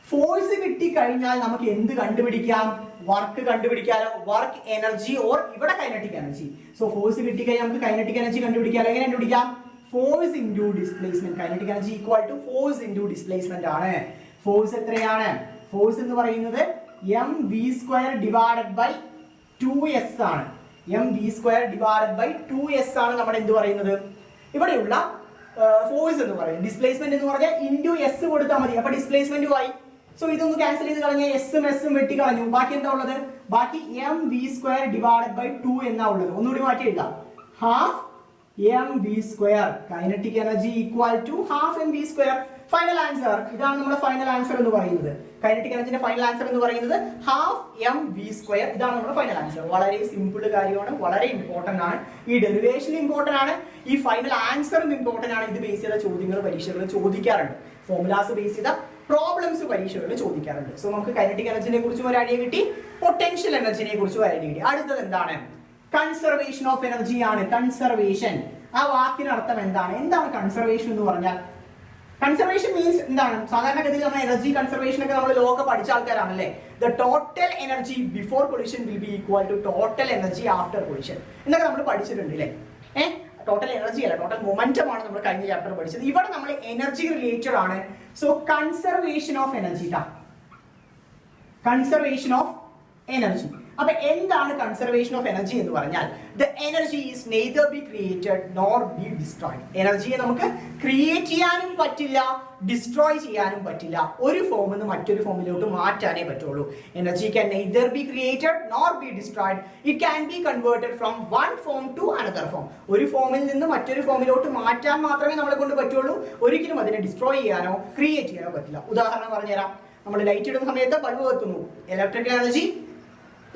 ഫോഴ്സ് കിട്ടി കഴിഞ്ഞാൽ നമുക്ക് എന്ത് കണ്ടുപിടിക്കാം, വർക്ക് കണ്ടുപിടിക്കാലോ. വർക്ക് എനർജി ഓർ ഇവിടെ കൈനറ്റിക് എനർജി. സോ ഫോഴ്സ് കിട്ടി കഴിഞ്ഞാൽ നമുക്ക് കൈനറ്റിക് എനർജി കണ്ടുപിടിക്കാലോ. എങ്ങനെ കണ്ടുപിടിക്കാം, force into displacement. Kinetic energy equal to force into displacement ആണ്. ഫോഴ്സ് എത്രയാണ്, ഫോഴ്സ് എന്ന് പറയുന്നത് mv square divided by 2s ആണ്. mv square divided by 2s ആണ് നമ്മുടെ എന്ത് പറയുന്നത്, ഇവിടെയുള്ള ഫോഴ്സ് എന്ന് പറയുന്നത്. ഡിസ്പ്ലേസ്മെന്റ് എന്ന് പറഞ്ഞാൽ ഇൻറ്റു s കൊടുത്താൽ മതി. അപ്പൊ ഡിസ്പ്ലേസ്മെന്റ് ആയി. സോ ഇതൊന്ന് ക്യാൻസൽ ചെയ്ത് കളഞ്ഞാൽ എസും എസും വെട്ടി കളഞ്ഞു. ബാക്കി എന്താ ഉള്ളത്, ബാക്കി mv സ്ക്വയർ ഡിവൈഡഡ് ബൈ 2 എന്നാ ഉള്ളത്. ഒന്നുകൂടി മാറ്റി എഴുതാം, half mv square. Kinetic energy equal to half mv square. Final answer ഇതാണ് നമ്മുടെ ഫൈനൽ ആൻസർ എന്ന് പറയുന്നത്. കൈനറ്റിക് എനർജിന്റെ ഫൈനൽ ആൻസർ എന്ന് പറയുന്നത് ഹാഫ് mv സ്ക്വയർ. ഇതാണ് നമ്മുടെ ഫൈനൽ ആൻസർ. വളരെ സിമ്പിൾ കാര്യമാണ്, വളരെ ഇമ്പോർട്ടന്റ് ആണ്. ഈ ഡെറിവേഷൻ ഇമ്പോർട്ടന്റ് ആണ്, ഈ ഫൈനൽ ആൻസറും ഇമ്പോർട്ടന്റ് ആണ്. ഇത് ബേസ് ചെയ്ത ചോദ്യങ്ങൾ പരീക്ഷകളിൽ ചോദിക്കാറുണ്ട്. ഫോർമുലാസ് ബേസ് ചെയ്ത പ്രോബ്ലംസ് പരീക്ഷകളിൽ ചോദിക്കാറുണ്ട്. സോ നമുക്ക് കൈനറ്റിക് എനർജിനെ കുറിച്ചും ഒരു ഐഡിയ കിട്ടി, പൊട്ടൻഷ്യൽ എനർജിനെ കുറിച്ചും ഒരു ഐഡിയ കിട്ടി. അടുത്തത് എന്താണ്, കൺസർവേഷൻ ഓഫ് എനർജി ആണ്. കൺസർവേഷൻ, ആ വാക്കിനർത്ഥം എന്താണ്, എന്താണ് കൺസർവേഷൻ എന്ന് പറഞ്ഞാൽ? കൺസർവേഷൻ മീൻസ് എന്താണ്, സാധാരണഗതിയിൽ നമ്മൾ എനർജി കൺസർവേഷൻ ഒക്കെ നമ്മൾ ലോ ഒക്കെ പഠിച്ച ആൾക്കാരാണല്ലേ. The total energy before collision will be equal to total energy after collision എന്നൊക്കെ നമ്മൾ പഠിച്ചിട്ടുണ്ട് അല്ലേ. ടോട്ടൽ എനർജി അല്ല, ടോട്ടൽ മൊമെന്റം ആണ് നമ്മൾ കഴിഞ്ഞ ചാപ്റ്റർ പഠിച്ചത്. ഇവിടെ നമ്മൾ എനർജി റിലേറ്റഡ് ആണ്. So conservation of energy, conservation of energy. അപ്പൊ എന്താണ് കൺസർവേഷൻ ഓഫ് എനർജി എന്ന് പറഞ്ഞാൽ, the energy is neither be created nor be destroyed. എനർജിയെ നമുക്ക് ക്രിയേറ്റ് ചെയ്യാനും പറ്റില്ല, ഡിസ്ട്രോയ് ചെയ്യാനും പറ്റില്ല. ഒരു ഫോമിൽ നിന്ന് മറ്റൊരു ഫോമിലോട്ട് മാറ്റാനേ പറ്റുള്ളൂ. Energy can neither be created nor be destroyed. It can be converted from one form to another form. ഒരു ഫോമിൽ നിന്ന് മറ്റൊരു ഫോമിലോട്ട് മാറ്റാൻ മാത്രമേ നമ്മളെ കൊണ്ട് പറ്റുള്ളൂ. ഒരിക്കലും അതിനെ ഡിസ്ട്രോയ് ചെയ്യാനോ ക്രിയേറ്റ് ചെയ്യാനോ പറ്റില്ല. ഉദാഹരണം പറഞ്ഞുതരാം. നമ്മൾ ലൈറ്റ് ഇടുന്ന സമയത്ത് ബൾബ് കത്തുന്നു. ഇലക്ട്രിക്കൽ എനർജി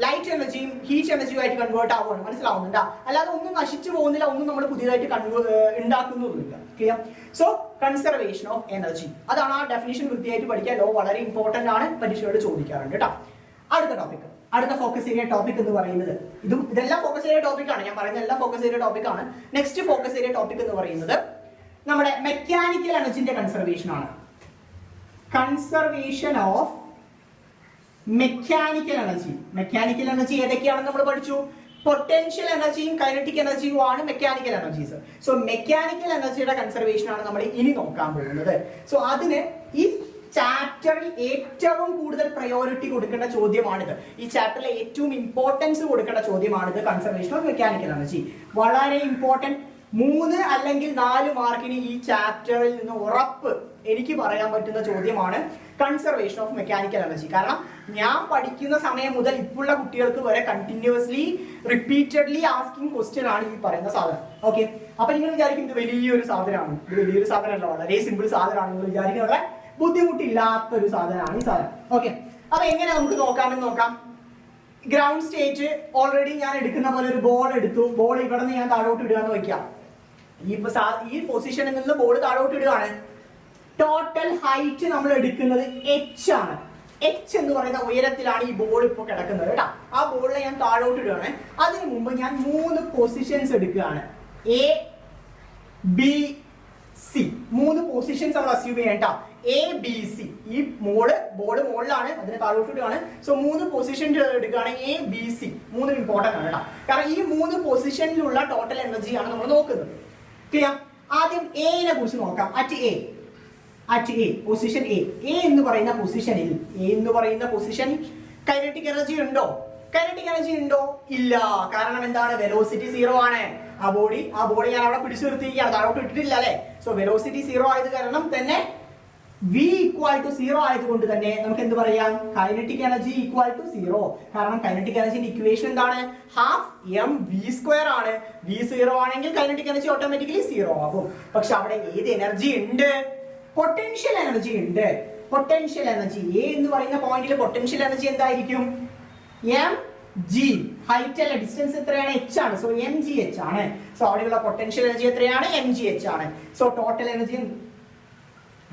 ലൈറ്റ് എനർജിയും ഹീറ്റ് എനർജിയുമായിട്ട് കൺവേർട്ട് ആവുകയാണ്. മനസ്സിലാവുന്നുണ്ടോ? അല്ലാതെ ഒന്നും നശിച്ചു പോകുന്നില്ല, ഒന്നും നമ്മൾ പുതിയതായിട്ട് ഉണ്ടാക്കുന്നതുമില്ല. Clear? So conservation of energy, അതാണ് ആ ഡെഫിനിഷൻ വൃത്തിയായിട്ട് പഠിക്കാൻ. ലോ വളരെ ഇമ്പോർട്ടന്റ് ആണ്, പരീക്ഷയോട് ചോദിക്കാറുണ്ട് കേട്ടോ. അടുത്ത ടോപ്പിക്, അടുത്ത ഫോക്കസ് ഏരിയ ടോപ്പിക് എന്ന് പറയുന്നത്, ഇതെല്ലാം ഫോക്കസ് ഏരിയ ടോപ്പിക്കാണ്. ഞാൻ പറയുന്ന എല്ലാം ഫോക്കസ് ഏരിയ ടോപ്പിക്കാണ്. നെക്സ്റ്റ് ഫോക്കസ് ഏരിയ ടോപ്പിക് എന്ന് പറയുന്നത് നമ്മുടെ മെക്കാനിക്കൽ എനർജിന്റെ കൺസർവേഷൻ ആണ്. Conservation of mechanical energy. Mechanical energy ഏതൊക്കെയാണെന്ന് നമ്മൾ പഠിച്ചു. പൊട്ടൻഷ്യൽ എനർജിയും കൈനറ്റിക് എനർജിയും ആണ് മെക്കാനിക്കൽ എനർജീസ്. സോ മെക്കാനിക്കൽ എനർജിയുടെ കൺസർവേഷൻ ആണ് നമ്മൾ ഇനി നോക്കാൻ പോകുന്നത്. സോ അതിന് ഈ ചാപ്റ്ററിൽ ഏറ്റവും കൂടുതൽ പ്രയോറിറ്റി കൊടുക്കേണ്ട ചോദ്യമാണിത്. ഈ ചാപ്റ്ററിലെ ഏറ്റവും ഇമ്പോർട്ടൻസ് കൊടുക്കേണ്ട ചോദ്യമാണിത്, കൺസർവേഷൻ ഓഫ് മെക്കാനിക്കൽ എനർജി. വളരെ ഇമ്പോർട്ടന്റ്. 3 അല്ലെങ്കിൽ 4 മാർക്കിന് ഈ ചാപ്റ്ററിൽ നിന്ന് ഉറപ്പ് എനിക്ക് പറയാൻ പറ്റുന്ന ചോദ്യമാണ് കൺസർവേഷൻ ഓഫ് മെക്കാനിക്കൽ എനർജി. കാരണം ഞാൻ പഠിക്കുന്ന സമയം മുതൽ ഇപ്പോഴുള്ള കുട്ടികൾക്ക് വരെ കണ്ടിന്യൂസ്ലി റിപ്പീറ്റഡ്ലി ആസ്കിങ് ക്വസ്റ്റ്യൻ ആണ് ഈ പറയുന്ന സാധനം. ഓക്കെ, അപ്പൊ നിങ്ങൾ വിചാരിക്കും ഇത് വലിയൊരു സാധനമാണ്. ഇത് വലിയൊരു സാധനമല്ല, വളരെ സിമ്പിൾ സാധനമാണ്. നിങ്ങൾ വിചാരിക്കുന്നത് വളരെ ബുദ്ധിമുട്ടില്ലാത്തൊരു സാധനമാണ് ഈ സാധനം. ഓക്കെ, അപ്പൊ എങ്ങനെ നമുക്ക് നോക്കാമെന്ന് നോക്കാം. ഗ്രൗണ്ട് സ്റ്റേറ്റ് ഓൾറെഡി ഞാൻ എടുക്കുന്ന പോലെ ഒരു ബോൾ എടുത്തു. ബോൾ ഇവിടെ നിന്ന് ഞാൻ താഴോട്ട് ഇടുകയെന്ന് വയ്ക്കാം. ഈ പൊസിഷനിൽ നിന്ന് ബോൾ താഴോട്ട് ഇടുകയാണ്. ടോട്ടൽ ഹൈറ്റ് നമ്മൾ എടുക്കുന്നത് h ആണ്. h എന്ന് പറയുന്ന ഉയരത്തിലാണ് ഈ ബോൾ ഇപ്പോൾ കിടക്കുന്നത് കേട്ടോ. ആ ബോളിനെ ഞാൻ താഴോട്ട് ഇടുകയാണ്. അതിനു മുമ്പ് ഞാൻ 3 പൊസിഷൻസ് എടുക്കുകയാണ്. A, B, C. 3 പൊസിഷൻസ് നമ്മൾ അസ്യൂം ചെയ്യാം കേട്ടോ. A, B, C. ഈ ബോള് മുകളിലാണ്, അതിനെ താഴോട്ട് ഇടുകയാണ്. സോ 3 പൊസിഷൻ എടുക്കുകയാണ്. A, B, C. 3 ഇമ്പോർട്ടന്റ് ആണ് കേട്ടോ. കാരണം ഈ 3 പൊസിഷനിലുള്ള ടോട്ടൽ എനർജിയാണ് നമ്മൾ നോക്കുന്നത്. ക്ലിയർ? ആദ്യം A നെ കുറിച്ച് നോക്കാം. അറ്റ് A പൊസിഷൻ A എന്ന് പറയുന്ന പൊസിഷനിൽ കൈനറ്റിക് എനർജി ഉണ്ടോ? കൈനറ്റിക് എനർജി ഉണ്ടോ? ഇല്ല. കാരണം എന്താണ്? വെലോസിറ്റി 0 ആണ്. ആ ബോഡി ഞാൻ അവിടെ പിടിച്ചു നിർത്തിയിരിക്കുകയാണ്, താഴോട്ട് ഇട്ടിട്ടില്ല അല്ലെ. സോ വെലോസിറ്റി 0 ആയത് കാരണം തന്നെ V = 0 ആയതുകൊണ്ട് തന്നെ നമുക്ക് എന്ത് പറയാം? Kinetic energy = 0. കാരണം കൈനറ്റിക് എനർജിന്റെ ഇക്വേഷൻ എന്താണ്? ½ mv² ആണ്. V 0 ആണെങ്കിൽ കൈനറ്റിക് എനർജി ഓട്ടോമാറ്റിക്കലി 0 ആവും. പക്ഷെ അവിടെ ഏത് എനർജി ഉണ്ട്? പൊട്ടൻഷ്യൽ എനർജി ഉണ്ട്. പൊട്ടൻഷ്യൽ എനർജി A എന്ന് പറയുന്ന പോയിന്റിൽ പൊട്ടൻഷ്യൽ എനർജി എന്തായിരിക്കും? mg. ഹൈറ്റ് അല്ല, ഡിസ്റ്റൻസ് എത്രയാണ്? h ആണ്. സോ mgh ആണ്. സോ അവിടെയുള്ള പൊട്ടൻഷ്യൽ എനർജി എത്രയാണ്? mgh ആണ്. സോ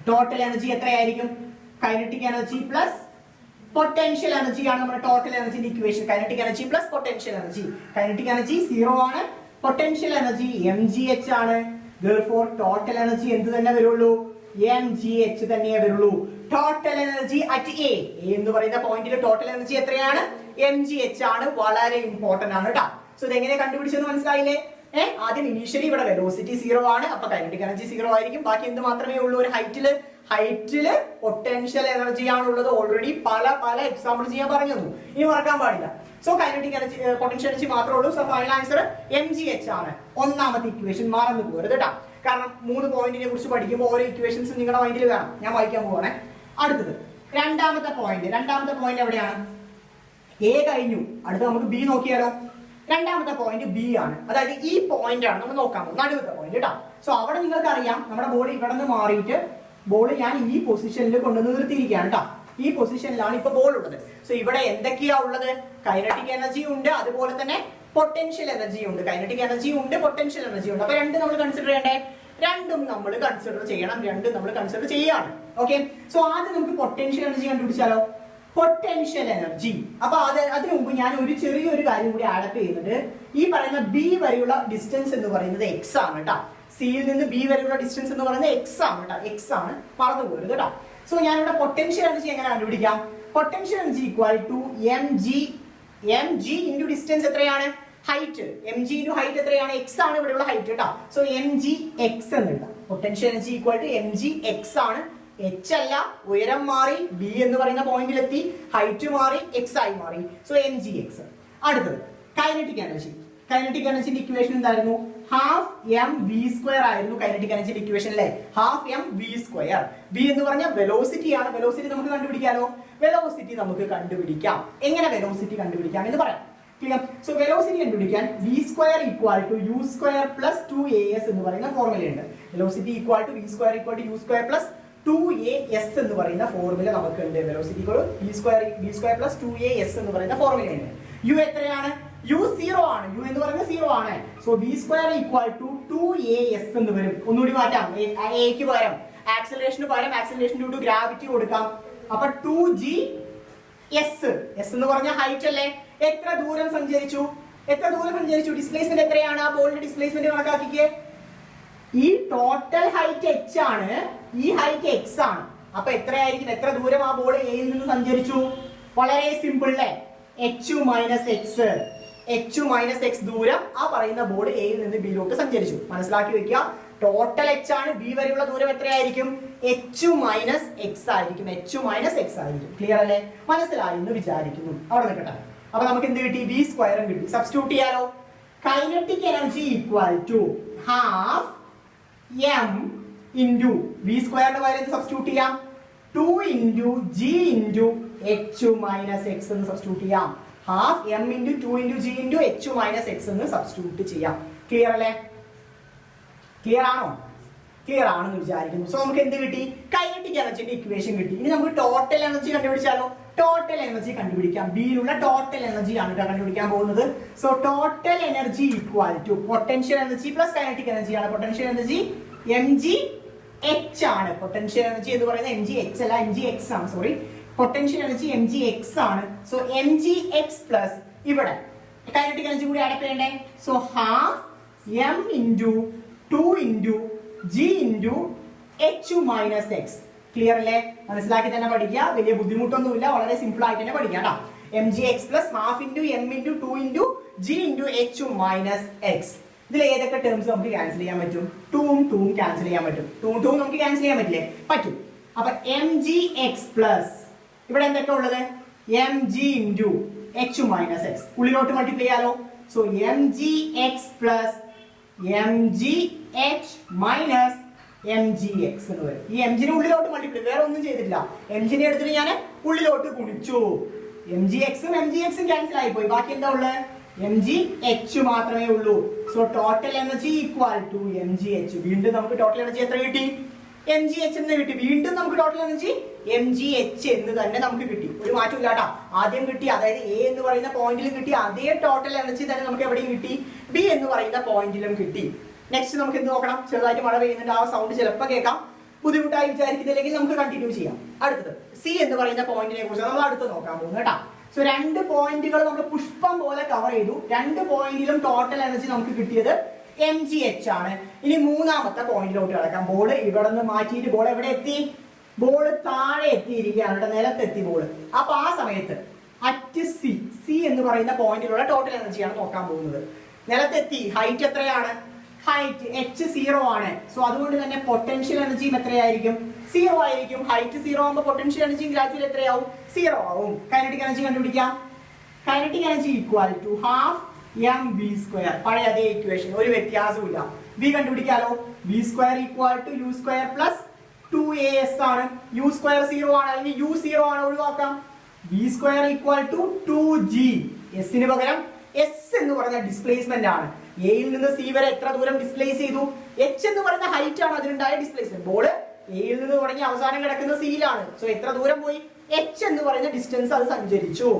ടോട്ടൽ എനർജി എത്രയായിരിക്കും? Kinetic energy plus potential energy ആണ് നമ്മുടെ ടോട്ടൽ എനർജിന്റെ equation. Kinetic energy plus potential energy. Kinetic energy 0 ആണ്. പൊട്ടൻഷ്യൽ എനർജി mgh ആണ്. therefore ടോട്ടൽ എനർജി എന്ത് തന്നെ വരുള്ളൂ? mgh തന്നെയേ വരുള്ളൂ. ടോട്ടൽ എനർജി അറ്റ് A എന്ന് പറയുന്ന പോയിന്റിൽ ടോട്ടൽ എനർജി എത്രയാണ്? mgh ആണ്. വളരെ ഇമ്പോർട്ടന്റ് ആണ് കേട്ടോ. സോ ഇതെങ്ങനെ കണ്ടുപിടിച്ചെന്ന് മനസ്സിലായില്ലേ? ആദ്യം ഇനീഷ്യലി ഇവിടെ വെലോസിറ്റി 0 ആണ്. അപ്പൊ കൈനറ്റിക് എനർജി 0 ആയിരിക്കും. ബാക്കി എന്ത് മാത്രമേ ഉള്ളൂ? ഒരു ഹൈറ്റില് പൊട്ടൻഷ്യൽ എനർജി ആണുള്ളത്. ഓൾറെഡി പല എക്സാമ്പിൾസ് ഞാൻ പറഞ്ഞു, ഇനി മറക്കാൻ പാടില്ല. So kinetic energy potential energy മാത്രമേ ഉള്ളൂ. സോ ഫൈനൽ ആൻസർ mgh ആണ്. ഒന്നാമത്തെ ഇക്വേഷൻ മറന്നു പോകരുത് കേട്ടോ. കാരണം 3 പോയിന്റിനെ കുറിച്ച് പഠിക്കുമ്പോൾ ഓരോ ഇക്വേഷൻസ് നിങ്ങളുടെ മൈൻഡിൽ വേണം. ഞാൻ വായിക്കാൻ പോവാണേ. അടുത്തത് രണ്ടാമത്തെ പോയിന്റ് എവിടെയാണ്? A കഴിഞ്ഞു. അടുത്ത നമുക്ക് B നോക്കിയാലോ. രണ്ടാമത്തെ പോയിന്റ് B ആണ്. അതായത് ഈ പോയിന്റ് ആണ് നമ്മൾ നോക്കാൻ പോകുന്നത്, നടുവത്തെ പോയിന്റ് കേട്ടോ. സോ അവിടെ നിങ്ങൾക്ക് അറിയാം നമ്മുടെ ബോൾ ഇവിടെ നിന്ന് മാറിയിട്ട് ബോൾ ഞാൻ ഈ പൊസിഷനിൽ കൊണ്ടുവന്ന് നിർത്തിയിരിക്കുകയാണ് കേട്ടോ. ഈ പൊസിഷനിലാണ് ഇപ്പൊ ബോൾ ഉള്ളത്. സോ ഇവിടെ എന്തൊക്കെയാ ഉള്ളത്? കൈനറ്റിക് എനർജി ഉണ്ട്, അതുപോലെ തന്നെ പൊട്ടൻഷ്യൽ എനർജി ഉണ്ട്. കൈനറ്റിക് എനർജി ഉണ്ട്, പൊട്ടൻഷ്യൽ എനർജി ഉണ്ട്. അപ്പൊ രണ്ടും നമ്മൾ കൺസിഡർ ചെയ്യണ്ടേ? രണ്ടും നമ്മൾ കൺസിഡർ ചെയ്യണം. രണ്ടും നമ്മൾ കൺസിഡർ ചെയ്യാണ്. ഓക്കെ, സോ ആദ്യം നമുക്ക് പൊട്ടൻഷ്യൽ എനർജി കണ്ടുപിടിച്ചാലോ. Potential energy. അപ്പൊ അതിനു മുമ്പ് ഞാൻ ചെറിയൊരു കാര്യം കൂടി ആഡപ്പ് ചെയ്യുന്നുണ്ട്. ഈ പറയുന്ന B വരെയുള്ള ഡിസ്റ്റൻസ് എന്ന് പറയുന്നത് x ആണ് കേട്ടോ. സിയിൽ നിന്ന് B വരെയുള്ള ഡിസ്റ്റൻസ് എന്ന് പറയുന്നത് x ആണ് കേട്ടോ. x ആണ്, മറന്നു പോകരുത് കേട്ടോ. സോ ഞാനിവിടെ പൊട്ടൻഷ്യൽ എനർജി എങ്ങനെ കണ്ടുപിടിക്കാം? Potential energy mg into distance എത്രയാണ്? ഹൈറ്റ്. mg ഇൻറ്റു ഹൈറ്റ് എത്രയാണ്? x ആണ് ഇവിടെയുള്ള ഹൈറ്റ് കേട്ടോ. സോ mgx എന്ന് എഴുതാം. പൊട്ടൻഷ്യൽ എനർജി mgx ആണ്. h അല്ല, ഉയരം മാറി, B എന്ന് പറയുന്ന പോയിന്റിലെത്തി, ഹൈറ്റ് മാറി, x ആയി മാറി. So mgx. അടുത്തത് കൈനറ്റിക് എനർജി. കൈനറ്റിക് എനർജിന്റെ ഇക്വേഷൻ എന്തായിരുന്നു? ½ mv² ആയിരുന്നു കൈനറ്റിക് എനർജിന്റെ ഇക്വേഷൻ അല്ലേ. ½ mv². v എന്ന് പറഞ്ഞാൽ വെലോസിറ്റി ആണ്. വെലോസിറ്റി നമുക്ക് കണ്ടുപിടിക്കാലോ. വെലോസിറ്റി കണ്ടുപിടിക്കാം. എങ്ങനെ വെലോസിറ്റി കണ്ടുപിടിക്കാം എന്ന് പറയാം. ക്ലിയർ? സോ വെലോസിറ്റി കണ്ടുപിടിക്കാൻ v² = u² + 2as എന്ന് പറയുന്ന ഫോർമുലയുണ്ട്. വെലോസിറ്റി v² = u² + 2as എന്ന് പറയുന്ന ഫോർമുല നമുക്കുണ്ട്. വെലോസിറ്റി v² + 2as എന്ന് പറയുന്ന ഫോർമുലയുണ്ട്. u എത്രയാണ്? u 0 ആണ്. u എന്ന് പറയുന്നത് 0 ആണ്. സോ v² = 2as എന്ന് വരും. ഒന്നുകൂടി മാറ്റാം. aക്ക് പകരം ആക്സിലറേഷന് പകരം ആക്സിലറേഷൻ ഡ്യൂ ടു ഗ്രാവിറ്റി കൊടുക്കാം. അപ്പൊ 2g(s). s എന്ന് പറഞ്ഞ ഹൈറ്റ് അല്ലേ. എത്ര ദൂരം സഞ്ചരിച്ചു? ഡിസ്പ്ലേസ്മെന്റ് എത്രയാണ്? ആ ബോളിന്റെ ഡിസ്പ്ലേസ്മെന്റ് കണക്കാക്കിക്കേ. ഈ ടോട്ടൽ ഹൈറ്റ് h ആണ്, ഈ ഹൈറ്റ് x ആണ്. അപ്പൊ എത്രയായിരിക്കും? എത്ര ദൂരം ആ ബോൾ എയിൽ നിന്ന് സഞ്ചരിച്ചു? വളരെ സിമ്പിൾ അല്ലേ. h - x h minus X ദൂരം ആ പറയുന്ന ബോൾ എയിൽ നിന്ന് ബിയിലോട്ട് സഞ്ചരിച്ചു. മനസ്സിലാക്കി വെക്കുക, ടോട്ടൽ h ആണ്, ബി വരെയുള്ള ദൂരം എത്രയായിരിക്കും? h മൈനസ് എക്സ് ആയിരിക്കും. h മൈനസ് എക്സ് ആയിരിക്കും. ക്ലിയർ അല്ലേ? മനസ്സിലായി എന്ന് വിചാരിക്കുന്നു. അവിടെ നിൽക്കട്ടെ. അപ്പൊ നമുക്ക് എന്ത് കിട്ടി? v സ്ക്വയറും കിട്ടി. സബ്സ്റ്റിറ്റ്യൂട്ട് ചെയ്യാലോ. Kinetic energy equal to half m into V സ്ക്വയറിന്റെ പകരം സബ്സ്റ്റിറ്റ്യൂട്ട് ചെയ്യാം. 2 into G into H minus X എന്ന് സബ്സ്റ്റിറ്റ്യൂട്ട് ചെയ്യാം. Half M into 2 into G into H minus X എന്ന് സബ്സ്റ്റിറ്റ്യൂട്ട് ചെയ്യാം. ക്ലിയർ അല്ലേ? ക്ലിയർ ആണോ? ക്ലിയർ ആണെന്ന് വിചാരിക്കുന്നു. സോ നമുക്ക് എന്ത് കിട്ടി? കൈനറ്റിക് എനർജിന്റെ ഇക്വേഷൻ കിട്ടി. ഇനി നമുക്ക് ടോട്ടൽ എനർജി കണ്ടുപിടിച്ചാലോ. ടോട്ടൽ എനർജി കണ്ടുപിടിക്കാം. ബിയിലുള്ള ടോട്ടൽ എനർജി ആണ് കണ്ടുപിടിക്കാൻ പോകുന്നത്. So total energy equal to potential energy plus kinetic energy ആണ്. Potential energy M G H ആണ്. പൊട്ടൻഷ്യൽ എനർജി എന്ന് പറയുന്നത് എം ജി എച്ച് അല്ല, എം ജി എക്സ് ആണ്. Sorry, potential energy M G X ആണ്. So M G X plus ഇവിടെ kinetic energy കൂടി add ചെയ്യണ്ടേ. So half M into 2 into G into H minus X. Clear അല്ലേ? മനസ്സിലാക്കി തന്നെ പഠിക്കുക. വലിയ ബുദ്ധിമുട്ടൊന്നുമില്ല, വളരെ സിമ്പിൾ ആയിട്ട് തന്നെ പഠിക്കാം കേട്ടോ. M G X plus half into M into 2 into G into H minus X. ഇതിൽ ഏതൊക്കെ ടേംസ് നമുക്ക് ക്യാൻസൽ ചെയ്യാൻ പറ്റും? 2ഉം 2ഉം ക്യാൻസൽ ചെയ്യാൻ പറ്റും. 2ഉം 2ഉം നമുക്ക് ക്യാൻസൽ ചെയ്യാൻ പറ്റില്ലേ? പറ്റും. അപ്പൊ എം ജി എക്സ് പ്ലസ് ഇവിടെ എന്തൊക്കെ ഉള്ളത്? M G into H minus X. ഉള്ളിലോട്ട് മൾട്ടിപ്ലൈ ചെയ്യാലോ. So M G X plus M G H minus M G X എന്ന് വരും. ഈ എം ജിനെ ഉള്ളിലോട്ട് മൾട്ടിപ്ലൈ, വേറെ ഒന്നും ചെയ്തിട്ടില്ല. എം ജിനെ എടുത്തിട്ട് ഞാൻ ഉള്ളിലോട്ട് ഗുണിച്ചു. എം ജി എക്സും ക്യാൻസൽ ആയി പോയി. ബാക്കി എന്താ ഉള്ളത്? എം ജി എച്ച് മാത്രമേ ഉള്ളൂ. So total energy equal to M G H. വീണ്ടും നമുക്ക് ടോട്ടൽ എനർജി എത്ര കിട്ടി? എം ജി എച്ച് എന്ന് കിട്ടി. വീണ്ടും നമുക്ക് total energy M G H എന്ന് തന്നെ നമുക്ക് കിട്ടി. ഒരു മാറ്റം ഇല്ല കേട്ടോ. ആദ്യം കിട്ടി, അതായത് എ എന്ന് പറയുന്ന പോയിന്റിലും കിട്ടി, അതേ ടോട്ടൽ എനർജി തന്നെ നമുക്ക് എവിടെയും കിട്ടി, ബി എന്ന് പറയുന്ന പോയിന്റിലും കിട്ടി. നെക്സ്റ്റ് നമുക്ക് എന്ത് നോക്കണം? ചെറുതായിട്ട് മഴ പെയ്യുന്നുണ്ട്, ആ സൗണ്ട് ചിലപ്പോൾ കേൾക്കാം. ബുദ്ധിമുട്ടായി വിചാരിക്കുന്നില്ലെങ്കിൽ നമുക്ക് കണ്ടിന്യൂ ചെയ്യാം. അടുത്തത് സി എന്ന് പറയുന്ന പോയിന്റിനെ കുറിച്ച് നമ്മൾ അടുത്ത് നോക്കാൻ പോകുന്നു കേട്ടോ. സോ 2 പോയിന്റുകൾ നമ്മൾ പുഷ്പം പോലെ കവർ ചെയ്തു. 2 പോയിന്റിലും ടോട്ടൽ എനർജി നമുക്ക് കിട്ടിയത് എം ജി എച്ച് ആണ്. ഇനി മൂന്നാമത്തെ പോയിന്റിലോട്ട് കിടക്കാം. ബോൾ ഇവിടെ നിന്ന് മാറ്റിയിട്ട് ബോൾ എവിടെ എത്തി? ബോൾ താഴെ എത്തിയിരിക്കുകയാണ്, നിലത്തെത്തി ബോൾ. അപ്പൊ ആ സമയത്ത് അറ്റ് സി, സി എന്ന് പറയുന്ന പോയിന്റിലുള്ള ടോട്ടൽ എനർജിയാണ് നോക്കാൻ പോകുന്നത്. നിലത്തെത്തി, ഹൈറ്റ് എത്രയാണ്? ഹൈറ്റ് h 0 ആണ്. സോ അതുകൊണ്ട് തന്നെ പൊട്ടൻഷ്യൽ എനർജിയും എത്രയായിരിക്കും? 0 ആയിരിക്കും. ഹൈറ്റ് 0 ആകുമ്പോൾ പൊട്ടൻഷ്യൽ എനർജിയും ഗ്രാജുവൽ എത്രയാവും? 0 ആവും. കൈനറ്റിക് എനർജി കണ്ടുപിടിക്കാം. Kinetic energy equal to half M V square. പഴയ അതേ ഇക്വേഷൻ, ഒരു വ്യത്യാസമില്ല. വി കണ്ടുപിടിക്കാലോ. V square equal to U square plus 2as ആണ്. യു സ്ക്വയർ 0 ആണ്, അല്ലെങ്കിൽ യു 0 ആണ്, ഒഴിവാക്കാം. V square equal to 2g. എസിന് പകരം എസ് എന്ന് പറഞ്ഞ ഡിസ്പ്ലേസ്മെന്റ് ആണ്. എയിൽ നിന്ന് സി വരെ എത്ര ദൂരം ഡിസ്പ്ലേസ് ചെയ്തു? എച്ച് എന്ന് പറയുന്ന ഹൈറ്റ് ആണ് അതിനുണ്ടായ ഡിസ്പ്ലേസ്മെന്റ്. ബോള് എയിൽ നിന്ന് തുടങ്ങി അവസാനം കിടക്കുന്ന സിയിലാണ്. സോ എത്ര ദൂരം പോയി? എച്ച് എന്ന് പറയുന്ന ഡിസ്റ്റൻസ് അത് സഞ്ചരിച്ചു.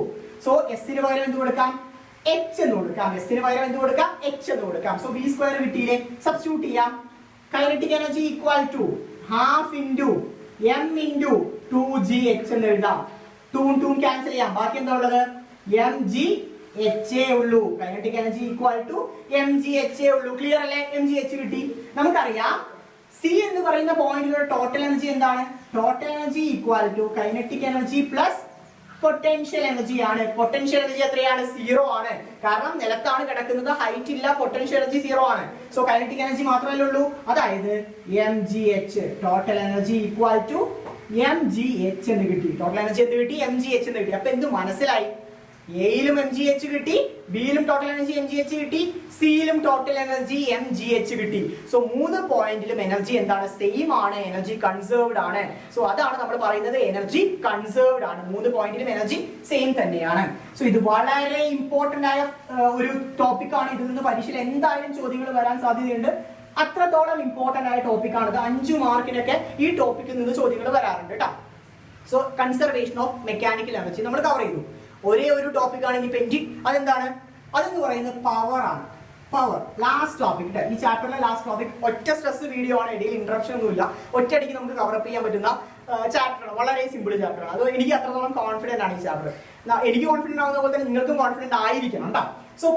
സോ എസിന് പകരം എന്ത് കൊടുക്കാം? എച്ച് എന്ന് കൊടുക്കാം. എസിന് പകരം എന്ത് കൊടുക്കാം? എച്ച് എന്ന് കൊടുക്കാം. സോ ബി സ്ക്വയർ കിട്ടിയില്ലേ? സബ്സ്റ്റിറ്റ്യൂട്ട് ചെയ്യാം. Kinetic energy equal to half into M into 2gh എന്ന് എഴുതാം. 2ഉം 2ഉം ക്യാൻസൽ ചെയ്യാം. ബാക്കി എന്താ ഉള്ളത്? എം ജി എച്ച് ഉള്ളൂ. Kinetic energy equal to M G H ഉള്ളൂ. ക്ലിയർ അല്ലേ? എം ജി എച്ച് കിട്ടി. നമുക്കറിയാം സി എന്ന് പറയുന്ന പോയിന്റിലുള്ള ടോട്ടൽ എനർജി എന്താണ്? Total energy equal to kinetic energy plus potential energy ആണ്. പൊട്ടൻഷ്യൽ എനർജി എത്രയാണ്? 0 ആണ്. കാരണം നിലത്താണ് കിടക്കുന്നത്, ഹൈറ്റ് ഇല്ല, പൊട്ടൻഷ്യൽ എനർജി 0 ആണ്. സോ കൈനറ്റിക് എനർജി മാത്രമല്ലേ ഉള്ളൂ, അതായത് M G H. Total energy equal to M G H എന്ന് കിട്ടി. ടോട്ടൽ എനർജി എന്ത് കിട്ടി? എം ജി എച്ച് എന്ന് കിട്ടി. അപ്പൊ എന്ത് മനസ്സിലായി? എയിലും എം ജി എച്ച് കിട്ടി, ബിയിലും total energy M G H കിട്ടി, സിയിലും total energy M G H കിട്ടി. സോ 3 പോയിന്റിലും എനർജി എന്താണ്? സെയിം ആണ്, എനർജി കൺസേർവ്ഡ് ആണ്. സോ അതാണ് നമ്മൾ പറയുന്നത് എനർജി കൺസേർവ്ഡ് ആണ്. 3 പോയിന്റിലും എനർജി സെയിം തന്നെയാണ്. സോ ഇത് വളരെ ഇമ്പോർട്ടന്റ് ആയ ഒരു ടോപ്പിക് ആണ്. ഇതിൽ നിന്ന് പരീക്ഷയിൽ എന്തായാലും ചോദ്യങ്ങൾ വരാൻ സാധ്യതയുണ്ട്. അത്രത്തോളം ഇമ്പോർട്ടന്റ് ആയ ടോപ്പിക് ആണ്. 5 മാർക്കിനൊക്കെ ഈ ടോപ്പിക്കിൽ നിന്ന് ചോദ്യങ്ങൾ വരാറുണ്ട് കേട്ടോ. So conservation of mechanical energy നമ്മൾ കവർ ചെയ്തു. ഒരേ ഒരു ടോപ്പിക് ആണ് ഇനി പെൻഡിങ്. അതെന്താണ്? അതെന്ന് പറയുന്നത് പവർ ആണ്. Power last topic. ഈ ചാപ്റ്ററിലെ ലാസ്റ്റ് ടോപ്പിക്. ഒറ്റ സ്ട്രെസ് വീഡിയോ ആണ്, ഇടയിൽ ഇന്ററപ്ഷൻ ഒന്നുമില്ല. ഒറ്റയടിക്ക് നമുക്ക് കവർ അപ്പ് ചെയ്യാൻ പറ്റുന്ന ചാപ്റ്ററാണ്. വളരെ സിമ്പിൾ ചാപ്റ്ററാണ്. അത് എനിക്ക് അത്രത്തോളം കോൺഫിഡന്റ് ആണ് ഈ ചാപ്റ്റർ. എനിക്ക് കോൺഫിഡന്റ് ആവുന്ന പോലെ തന്നെ നിങ്ങൾക്കും കോൺഫിഡന്റ് ആയിരിക്കണം കേട്ടോ. സോ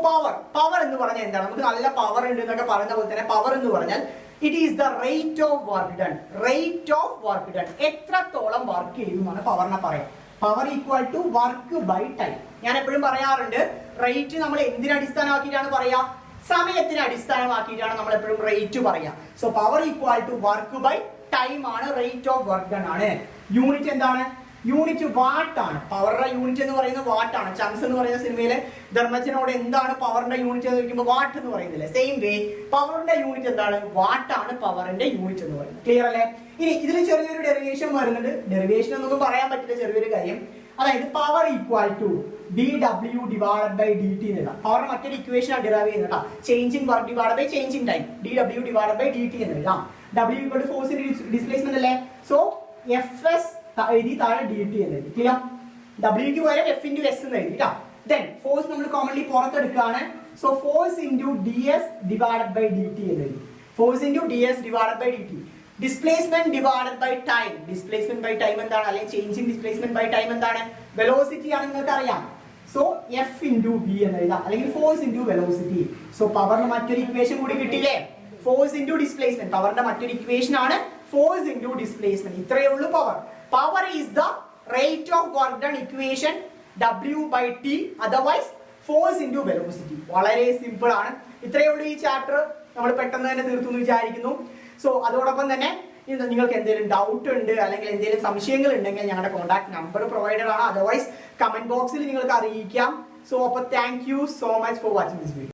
പവർ എന്ന് പറഞ്ഞാൽ എന്താണ്? നമുക്ക് നല്ല പവർ ഉണ്ട് എന്നൊക്കെ പറയുന്ന പോലെ തന്നെ പവർ എന്ന് പറഞ്ഞാൽ it is the rate of work done. Rate of work done, എത്രത്തോളം വർക്ക് ചെയ്യുന്നതാണ് പവറിനെ പറയാം. Power equal to work by time. ഞാൻ എപ്പോഴും പറയാറുണ്ട് റേറ്റ് നമ്മൾ എന്തിനെ അടിസ്ഥാനമാക്കിയിട്ടാണ് പറയാ, സമയത്തിനെ അടിസ്ഥാനമാക്കിയിട്ടാണ് നമ്മൾ എപ്പോഴും റേറ്റ് പറയാ. So power equal to work by time ആണ്, റേറ്റ് ഓഫ് വർക്ക് ഡൺ ആണ്. യൂണിറ്റ് എന്താണ്, യൂണിറ്റ് വാട്ട് ആണ്. പവറിന്റെ യൂണിറ്റ് എന്ന് പറയുന്നത് വാട്ട് ആണ്. ചങ്സ് എന്ന് പറയുന്ന സിനിമയിലെ ധർമ്മജനോട് എന്താണ് പവറിന്റെ യൂണിറ്റ് എന്ന് ചോദിക്കുമ്പോൾ വാട്ട് എന്ന് പറയുന്നില്ല. സെയിം വേ പവറിന്റെ യൂണിറ്റ് എന്താണ്, വാട്ട് ആണ് പവറിന്റെ യൂണിറ്റ് എന്ന് പറയുന്നത്. ക്ലിയർ അല്ലേ? ഇനി ഇതിൽ ചെറിയൊരു ഡെറിവേഷൻ വരുന്നുണ്ട്. ഡെറിവേഷൻ എന്നൊന്നും പറയാൻ പറ്റില്ല, ചെറിയൊരു കാര്യം. അതായത് power equal to dw divided by dt എന്നെഴുതാം. പവറിന്റെ മറ്റൊരു ഇക്വേഷൻ ആണ് ഡിറൈവ് ചെയ്യുന്നത് കേട്ടോ. Change in work divided by change in time, dw divided by dt എന്നെഴുതാം. w equal to force in displacement അല്ലേ. സോ fs എഴുതി താഴെ dt എന്ന് എഴുതി. ക്ലിയർ? w ക്ക് പകരം f into s എന്ന് എഴുതി കേട്ടോ. ദെൻ ഫോഴ്സ് നമ്മൾ കോമൺലി പുറത്തെടുക്കുകയാണ്. So force into ds divided by dt എന്ന് എഴുതി. Force into ds divided by dt. Displacement divided by time. Displacement by time എന്താണ്, അല്ലെങ്കിൽ change in displacement by time എന്താണ്, വെലോസിറ്റി ആണ്, നിങ്ങൾക്ക് അറിയാം. സോ f into v എന്ന് എഴുതാം, അല്ലെങ്കിൽ ഫോഴ്സ് ഇൻറ്റു വെലോസിറ്റി. സോ പവറിന് മറ്റൊരു ഇക്വേഷൻ കൂടി കിട്ടിയില്ലേ, ഫോഴ്സ് ഇൻറ്റു ഡിസ്പ്ലേസ്മെന്റ്. പവറിന്റെ മറ്റൊരു ഇക്വേഷൻ ആണ് ഫോഴ്സ് ഇൻറ്റു ഡിസ്പ്ലേസ്മെന്റ്. ഇത്രയേ ഉള്ളൂ power. Power is the rate of work done equation w by t, otherwise force into velocity. വളരെ സിമ്പിൾ ആണ്. ഇത്രയേ ഉള്ളൂ ഈ ചാപ്റ്റർ. നമ്മൾ പെട്ടെന്ന് തന്നെ തീർത്തു എന്ന് വിചാരിക്കുന്നു. സോ അതോടൊപ്പം തന്നെ നിങ്ങൾക്ക് എന്തെങ്കിലും ഡൗട്ട് ഉണ്ട് അല്ലെങ്കിൽ എന്തെങ്കിലും സംശയങ്ങൾ ഉണ്ടെങ്കിൽ ഞങ്ങളുടെ കോൺടാക്ട് നമ്പർ പ്രൊവൈഡഡ് ആണ്. അതർവൈസ് കമന്റ് ബോക്സിൽ നിങ്ങൾക്ക് അറിയിക്കാം. സോ അപ്പോൾ thank you so much for watching this video.